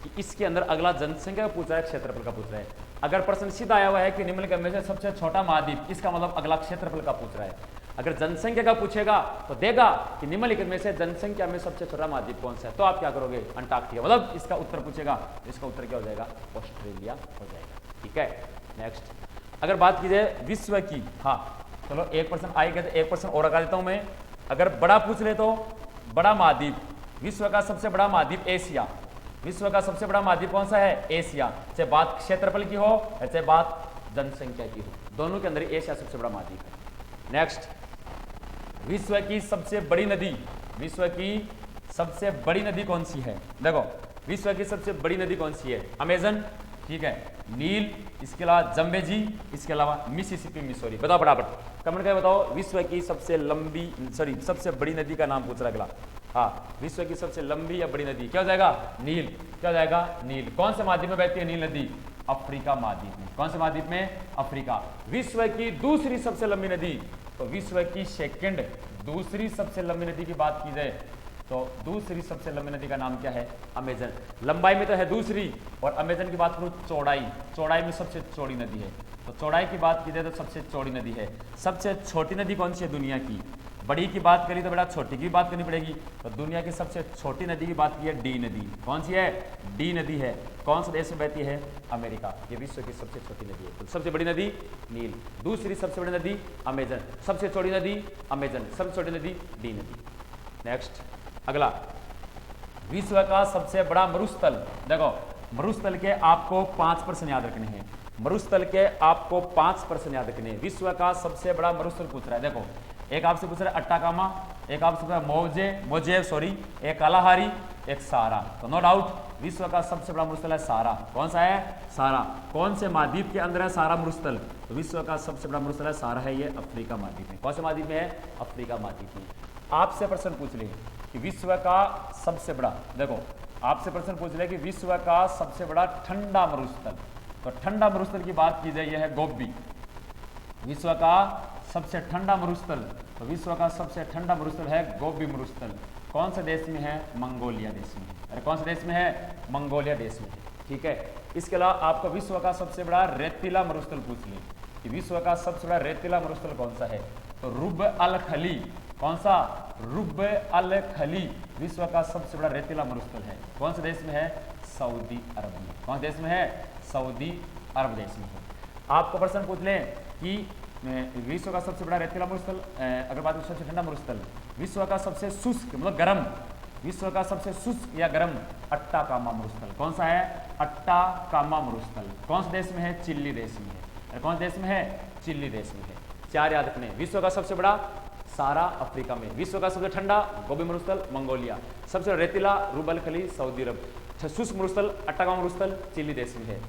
कि इसके अंदर अगला जनसंख्या का पूछ रहा है, क्षेत्रफल का पूछ रहा है? अगर प्रश्न सीधा आया हुआ है कि निम्नलिखित में से सबसे छोटा महाद्वीप, इसका मतलब अगला क्षेत्रफल का पूछ रहा है। अगर जनसंख्या का पूछेगा तो देगा कि निम्नलिखित में से जनसंख्या में सबसे छोटा महाद्वीप कौन सा है, तो आप क्या करोगे? अंटार्कटिका। मतलब इसका उत्तर पूछेगा, इसका उत्तर क्या हो जाएगा? ऑस्ट्रेलिया हो जाएगा। ठीक है। नेक्स्ट अगर बात की जाए विश्व की, हाँ चलो एक पर्सन आएगा तो एक पर्सन और लगा देता हूं मैं। अगर बड़ा पूछ ले तो बड़ा महाद्वीप, विश्व का सबसे बड़ा महाद्वीप एशिया। विश्व का सबसे बड़ा महाद्वीप कौन सा है? एशिया। चाहे बात क्षेत्रफल की हो या चाहे बात जनसंख्या की हो, दोनों के अंदर एशिया सबसे बड़ा महाद्वीप है। नेक्स्ट, विश्व की सबसे बड़ी नदी, विश्व की सबसे बड़ी नदी कौन सी है? देखो विश्व की सबसे बड़ी नदी कौन सी है? अमेजन, ठीक है, नील, इसके अलावा जम्बेजी, इसके अलावा मिसिसिपी, मिसौरी। बताओ फटाफट कमेंट करके बताओ विश्व की सबसे लंबी सबसे बड़ी नदी का नाम पूछ रहा अगला। हाँ, विश्व की सबसे लंबी या बड़ी नदी क्या हो जाएगा? नील। क्या हो जाएगा? नील। कौन से महाद्वीप में बहती है नील नदी? अफ्रीका महाद्वीप में। कौन से महाद्वीप में? अफ्रीका। विश्व की दूसरी सबसे लंबी नदी, तो विश्व की सेकंड दूसरी सबसे लंबी नदी की बात की जाए तो दूसरी सबसे लंबी नदी का नाम क्या है? अमेजन। लंबाई में तो है दूसरी, और अमेजन की बात करूं चौड़ाई, चौड़ाई में सबसे चौड़ी नदी है। तो चौड़ाई की बात की जाए तो सबसे चौड़ी नदी है। सबसे छोटी नदी कौन सी है दुनिया की? बड़ी की बात करी तो बड़ा छोटी की बात करनी पड़ेगी। तो दुनिया की सबसे छोटी नदी की बात की है डी नदी। कौन सी है? डी नदी है। कौन से देश में बहती है? अमेरिका। ये विश्व की सबसे छोटी नदी है। तो सबसे बड़ी नदी नील, दूसरी सबसे बड़ी नदी अमेजन, सबसे छोटी नदी अमेजन, सबसे छोटी नदी डी नदी। नेक्स्ट अगला, विश्व का सबसे बड़ा मरुस्थल। देखो मरुस्थल के आपको 5 प्रश्न याद रखने हैं। मरुस्थल के आपको 5 प्रश्न याद रखने हैं। विश्व का सबसे बड़ा मरुस्थल पूछ रहा है। देखो एक आपसे पूछ रहा है अट्टाकामा, एक आपसे पूछ रहा है मोजेव, एक कालाहारी, एक सहारा। तो नो डाउट विश्व का सबसे बड़ा मरुस्थल है सारा। कौन सा है? सारा। कौन से महाद्वीप के अंदर है सारा मरुस्थल? तो विश्व का सबसे बड़ा मरुस्थल है सारा है ये अफ्रीका महाद्वीप में। कौन से महाद्वीप में है? अफ्रीका महाद्वीप में। आपसे प्रश्न पूछ ले कि विश्व का सबसे बड़ा, देखो आपसे प्रश्न पूछ ले कि विश्व का सबसे बड़ा ठंडा मरुस्थल, तो ठंडा मरुस्थल की बात की जाए यह है गोबी। विश्व का सबसे ठंडा मरुस्थल, तो विश्व का सबसे ठंडा मरुस्थल है गोबी मरुस्थल। कौन से देश में है? मंगोलिया देश में। अरे कौन से देश में है? मंगोलिया देश में है। ठीक है। इसके अलावा आपको विश्व का सबसे बड़ा रेतीला मरुस्थल पूछ ले कि विश्व का सबसे बड़ा रेतीला मरुस्थल कौन सा है? तो रुब अल खली। कौन सा? रुब अल खली विश्व का सबसे बड़ा रेतीला मरुस्थल है। कौन से देश में है? सऊदी अरब में। कौन से देश में है? सऊदी अरब देश में है। आपको प्रश्न पूछ लें कि विश्व का सबसे बड़ा रेतीला मरुस्थल, अगर बात करें सबसे ठंडा मरुस्थल, विश्व का सबसे शुष्क मतलब गर्म, विश्व का सबसे शुष्क या गर्म अट्टाकामा मरुस्थल। कौन सा है? अट्टाकामा मरुस्थल। कौन से देश में है? चिली देश में है। कौन से देश में है? चिली देश में है। चार याद रखने। विश्व का सबसे बड़ा सारा अफ्रीका में, विश्व का सबसे ठंडा गोबी मरुस्थल मंगोलिया, सबसे रेतीला रूबल खली सऊदी अरब, शुष्क मरुस्थल अट्टाकामा मरुस्थल चिली देश में है।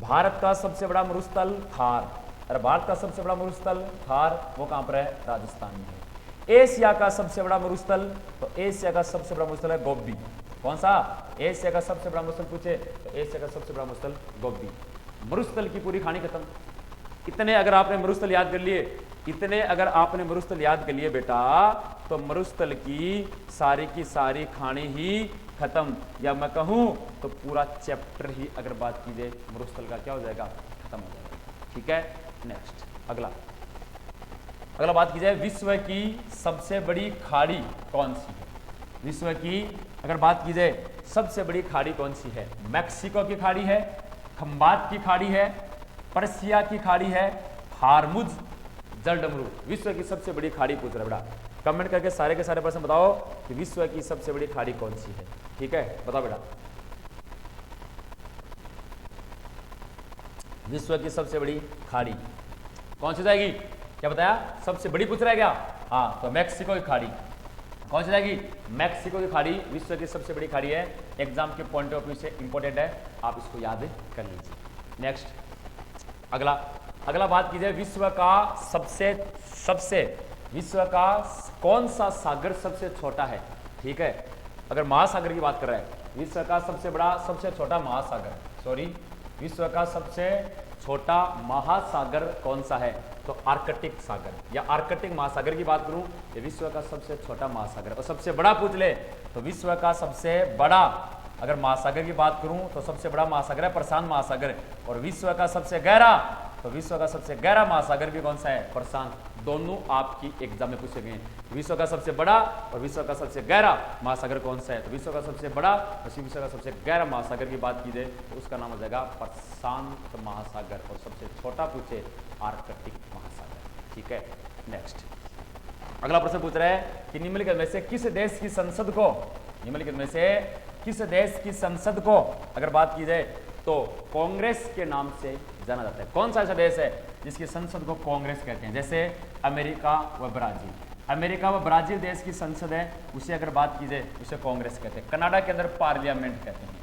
भारत का सबसे बड़ा मरुस्थल थार, अरे भारत का सबसे बड़ा मरुस्थल थार, वो कहां पर है? राजस्थान में है। एशिया का सबसे बड़ा मरुस्थल, तो एशिया का सबसे बड़ा मरुस्थल है गोबी। कौन सा? एशिया का सबसे बड़ा मरुस्थल पूछे तो एशिया का सबसे बड़ा मरुस्थल गोबी। मरुस्थल की पूरी कहानी खत्म। इतने अगर आपने मरुस्थल याद कर लिए, इतने अगर आपने मरुस्थल याद कर लिए बेटा, तो मरुस्थल की सारी कहानी ही खत्म, या मैं कहूं तो पूरा चैप्टर ही अगर बात की जाए मरुस्थल का क्या हो जाएगा? खत्म हो जाएगा। ठीक है। नेक्स्ट अगला बात की जाए विश्व की सबसे बड़ी खाड़ी कौन सी है? विश्व की अगर बात की जाए सबसे बड़ी खाड़ी कौन सी है? मैक्सिको की खाड़ी है, खंबात की खाड़ी है, पर्सिया की खाड़ी है, हारमुज, जलडमरू। विश्व की सबसे बड़ी खाड़ी पूछ रहा बेटा। कमेंट करके सारे के सारे प्रश्न बताओ कि विश्व की सबसे बड़ी खाड़ी कौन सी है। ठीक है, बताओ बेटा। विश्व की सबसे बड़ी खाड़ी कौन सी जाएगी? क्या बताया? सबसे बड़ी पूछ रहा है क्या? हाँ, तो मैक्सिको की खाड़ी। कौन सी जाएगी? मैक्सिको की खाड़ी विश्व की सबसे बड़ी खाड़ी है। एग्जाम के पॉइंट ऑफ व्यू से इंपॉर्टेंट है, आप इसको याद कर लीजिए। नेक्स्ट अगला बात कीजिए विश्व का कौन सा सागर सबसे छोटा है? ठीक है, अगर महासागर की बात कर रहा है, विश्व का सबसे छोटा महासागर, विश्व का सबसे छोटा महासागर कौन सा है? तो आर्कटिक सागर या आर्कटिक महासागर की बात करूं, ये विश्व का सबसे छोटा महासागर। और सबसे बड़ा पूछ ले तो विश्व का सबसे बड़ा, अगर महासागर की बात करूं तो सबसे बड़ा महासागर है प्रशांत महासागर। और विश्व का सबसे गहरा, तो विश्व का सबसे गहरा महासागर भी कौन सा है? प्रशांत। दोनों आपकी एग्जाम में पूछे गए। विश्व का सबसे बड़ा और विश्व का सबसे गहरा महासागर कौन सा है? तो विश्व का सबसे बड़ा और विश्व का सबसे गहरा महासागर की बात की जाए तो उसका नाम हो जाएगा प्रशांत महासागर। और सबसे छोटा पूछे आर्कटिक महासागर। ठीक है। नेक्स्ट अगला प्रश्न पूछ रहा है कि निम्नलिखित में से किस देश की संसद को अगर बात की जाए तो कांग्रेस के नाम से जाना जाता है? कौन सा ऐसा देश है जिसकी संसद को कांग्रेस कहते हैं? जैसे अमेरिका व ब्राजील देश की संसद है, उसे अगर बात की जाए उसे कांग्रेस कहते हैं। कनाडा के अंदर पार्लियामेंट कहते हैं।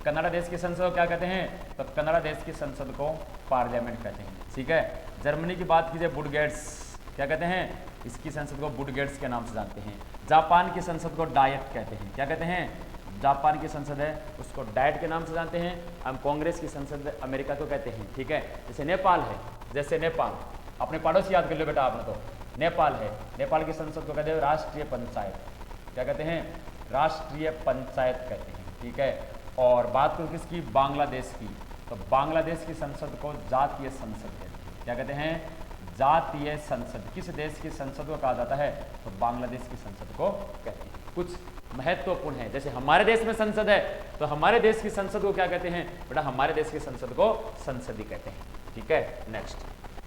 कनाडा देश की संसद को क्या कहते हैं? तो कनाडा देश की संसद को पार्लियामेंट कहते हैं। ठीक है। जर्मनी की बात की जाए बुडगेट्स, क्या कहते हैं? इसकी संसद को बुडगेट्स के नाम से जानते हैं। जापान की संसद को डायट कहते हैं। क्या कहते हैं? जापान की संसद है उसको डायट के नाम से जानते हैं। हम कांग्रेस की संसद अमेरिका को कहते हैं। ठीक है। जैसे नेपाल है, नेपाल अपने पड़ोसी याद कर लो बेटा आपने, तो नेपाल है, नेपाल की संसद को कहते हैं राष्ट्रीय पंचायत। क्या कहते हैं? राष्ट्रीय पंचायत कहते हैं। ठीक है। और बात करूँ किसकी? बांग्लादेश की, तो बांग्लादेश की संसद को जातीय संसद कहते हैं। क्या कहते हैं? जातीय संसद। किस देश की संसद को कहा जाता है? तो बांग्लादेश की संसद को कहते हैं। कुछ महत्वपूर्ण है, जैसे हमारे देश में संसद है तो हमारे देश की संसद को क्या कहते हैं? बेटा हमारे देश की संसद को संसदीय कहते हैं। ठीक है। नेक्स्ट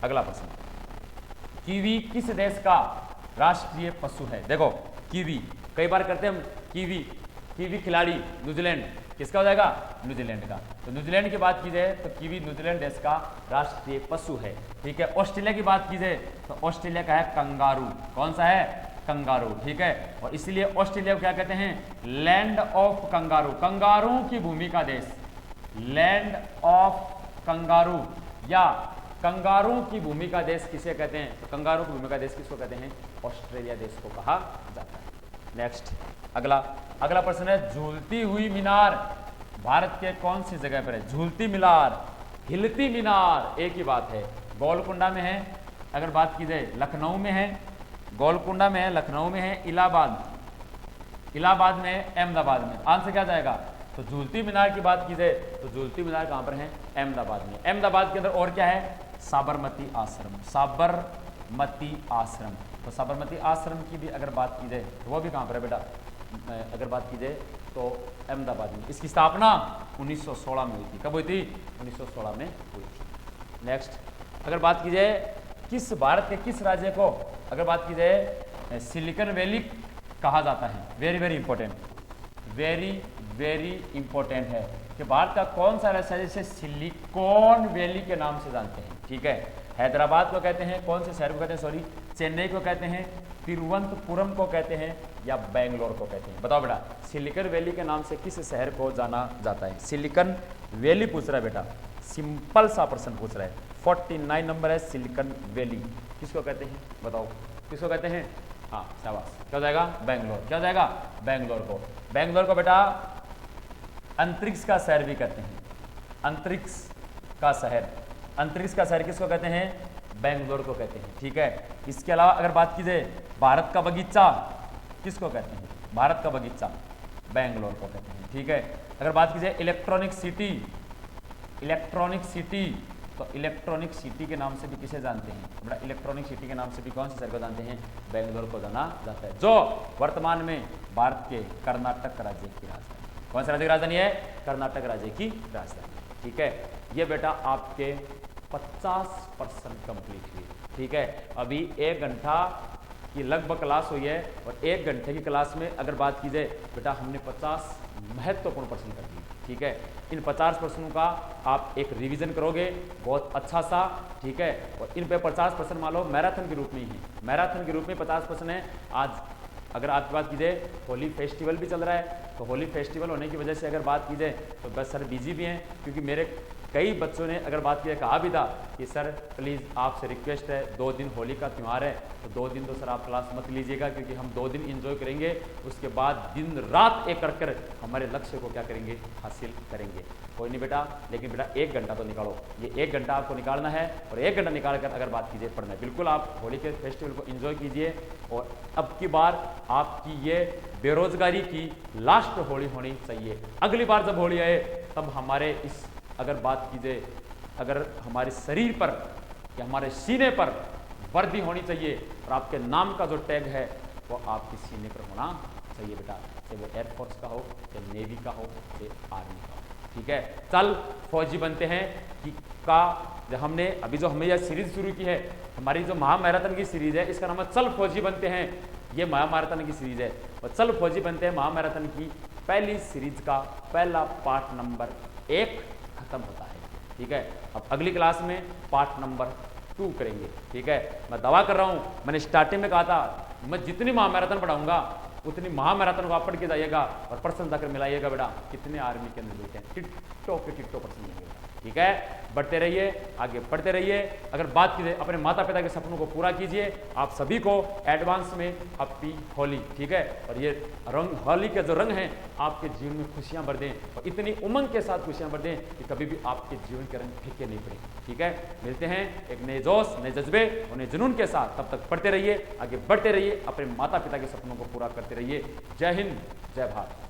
अगला प्रश्न, कीवी किस देश का राष्ट्रीय पशु है? देखो कीवी कई बार करते हैं हम, कीवी खिलाड़ी न्यूजीलैंड, किसका हो जाएगा? न्यूजीलैंड का। तो न्यूजीलैंड की बात की जाए तो कीवी न्यूजीलैंड देश का राष्ट्रीय पशु है। ठीक है। ऑस्ट्रेलिया की बात की जाए तो ऑस्ट्रेलिया का है कंगारू। कौन सा है? कंगारू, ठीक है। और इसलिए ऑस्ट्रेलिया को क्या कहते हैं, लैंड ऑफ कंगारू, कंगारुओं की भूमि का देश, लैंड ऑफ कंगारू या कंगारुओं की भूमि का देश किसे कहते हैं, तो कंगारुओं की भूमि का देश किसको कहते हैं, ऑस्ट्रेलिया देश को कहा जाता है। नेक्स्ट अगला प्रश्न है, झूलती हुई मीनार भारत के कौन सी जगह पर है, झूलती मीनार, हिलती मीनार एक ही बात है, गोलकुंडा में है, अगर बात की जाए लखनऊ में है, गोलकुंडा में है, लखनऊ में है, इलाहाबाद में है, अहमदाबाद में, आंसर क्या जाएगा, तो झूलती मीनार की बात की जाए तो झूलती मीनार कहां पर है, अहमदाबाद में। अहमदाबाद के अंदर और क्या है, साबरमती आश्रम, साबरमती आश्रम, तो साबरमती आश्रम की भी अगर बात की जाए तो वो भी कहां पर है बेटा, अगर बात की जाए तो अहमदाबाद में। इसकी स्थापना 1916 में हुई थी, कब हुई थी, 1916 में हुई थी। नेक्स्ट अगर बात की जाए किस भारत के किस राज्य को अगर बात की जाए सिलिकॉन वैली कहा जाता है, वेरी इंपॉर्टेंट, वेरी इंपॉर्टेंट है कि भारत का कौन सा राज्य है जिसे सिलिकॉन वैली के नाम से जानते हैं, ठीक है। हैदराबाद को कहते हैं, कौन से शहर को कहते हैं, सॉरी चेन्नई को कहते हैं, तिरुवनंतपुरम को कहते हैं या बेंगलोर को कहते हैं, बताओ बेटा सिलिकॉन वैली के नाम से किस शहर को जाना जाता है, सिलिकॉन वैली पूछ रहा है बेटा, सिंपल सा प्रश्न पूछ रहा है, 49 नंबर है, सिलिकॉन वैली किसको कहते हैं, बताओ किसको कहते हैं, हाँ शाबाश, क्या जाएगा, बेंगलोर, क्या जाएगा, बेंगलोर को बेटा अंतरिक्ष का शहर भी कहते हैं, अंतरिक्ष का शहर किसको कहते हैं, बेंगलोर को कहते हैं, ठीक है। इसके अलावा अगर बात की जाए भारत का बगीचा किसको कहते हैं, भारत का बगीचा बेंगलोर को कहते हैं, ठीक है। अगर बात की जाए इलेक्ट्रॉनिक सिटी तो इलेक्ट्रॉनिक सिटी के नाम से भी किसे जानते हैं, बड़ा इलेक्ट्रॉनिक सिटी के नाम से भी कौन से शहर को जानते हैं, बेंगलोर को जाना जाता है, जो वर्तमान में भारत के कर्नाटक राज्य की राजधानी, कौन सा राज्य की राजधानी है, कर्नाटक राज्य की राजधानी, ठीक है। ये बेटा आपके 50% कंप्लीट हुई, ठीक है। अभी 1 घंटा की लगभग क्लास हुई है और 1 घंटे की क्लास में अगर बात की जाए बेटा हमने 50 महत्वपूर्ण प्रश्न कर दिए, ठीक है। इन 50 प्रश्नों का आप एक रिवीजन करोगे बहुत अच्छा सा, ठीक है। और इन पे 50 प्रश्न मान लो मैराथन के रूप में ही है, मैराथन के रूप में 50 प्रश्न है। आज अगर आपकी बात की जाए होली फेस्टिवल भी चल रहा है, तो होली फेस्टिवल होने की वजह से अगर बात की जाए तो बस सर बिजी भी हैं, क्योंकि मेरे कई बच्चों ने अगर बात की कहा भी था कि सर प्लीज़ आपसे रिक्वेस्ट है 2 दिन होली का त्यौहार है तो 2 दिन तो सर आप क्लास मत लीजिएगा, क्योंकि हम 2 दिन एंजॉय करेंगे, उसके बाद दिन रात एक कर हमारे लक्ष्य को क्या करेंगे, हासिल करेंगे। कोई नहीं बेटा, लेकिन बेटा 1 घंटा तो निकालो, ये 1 घंटा आपको निकालना है और 1 घंटा निकाल कर अगर बात कीजिए पढ़ना है, बिल्कुल आप होली के फेस्टिवल को एंजॉय कीजिए। और अब की बार आपकी ये बेरोजगारी की लास्ट होली होनी चाहिए, अगली बार जब होली आए तब हमारे इस अगर बात कीजिए अगर हमारे शरीर पर या हमारे सीने पर वर्दी होनी चाहिए और आपके नाम का जो टैग है वो आपके सीने पर होना चाहिए बेटा, चाहे वो एयरफोर्स का हो, चाहे नेवी का हो, चाहे आर्मी का हो, ठीक है। चल फौजी बनते हैं कि का जो हमने अभी जो हमने यह सीरीज शुरू की है, हमारी जो महामैराथन की सीरीज है, इसका नाम है चल फौजी बनते हैं। ये महामैराथन की सीरीज है और चल फौजी बनते हैं महामैराथन की पहली सीरीज का पहला पार्ट नंबर 1 खत्म होता है, ठीक है। अब अगली क्लास में पार्ट नंबर 2 करेंगे, ठीक है। मैं दावा कर रहा हूं, मैंने स्टार्टिंग में कहा था मैं जितनी महामैराथन पढ़ाऊंगा उतनी महामैराथन को आप पढ़ के जाइएगा और प्रश्न जाकर मिलाइएगा बेटा कितने आर्मी के अंदर बैठे हैं, टिट्टो के टिट्टो प्रश्न मिलेगा, ठीक है। बढ़ते रहिए, आगे बढ़ते रहिए। अगर बात कीजिए अपने माता पिता के सपनों को पूरा कीजिए। आप सभी को एडवांस में हैप्पी होली, ठीक है। और ये रंग होली के जो रंग हैं आपके जीवन में खुशियां भर दें और इतनी उमंग के साथ खुशियां भर दें कि कभी भी आपके जीवन के रंग फीके नहीं पड़े, ठीक है। मिलते हैं एक नए जोश, नए जज्बे और नए जुनून के साथ, तब तक पढ़ते रहिए, आगे बढ़ते रहिए, अपने माता पिता के सपनों को पूरा करते रहिए। जय हिंद, जय भारत।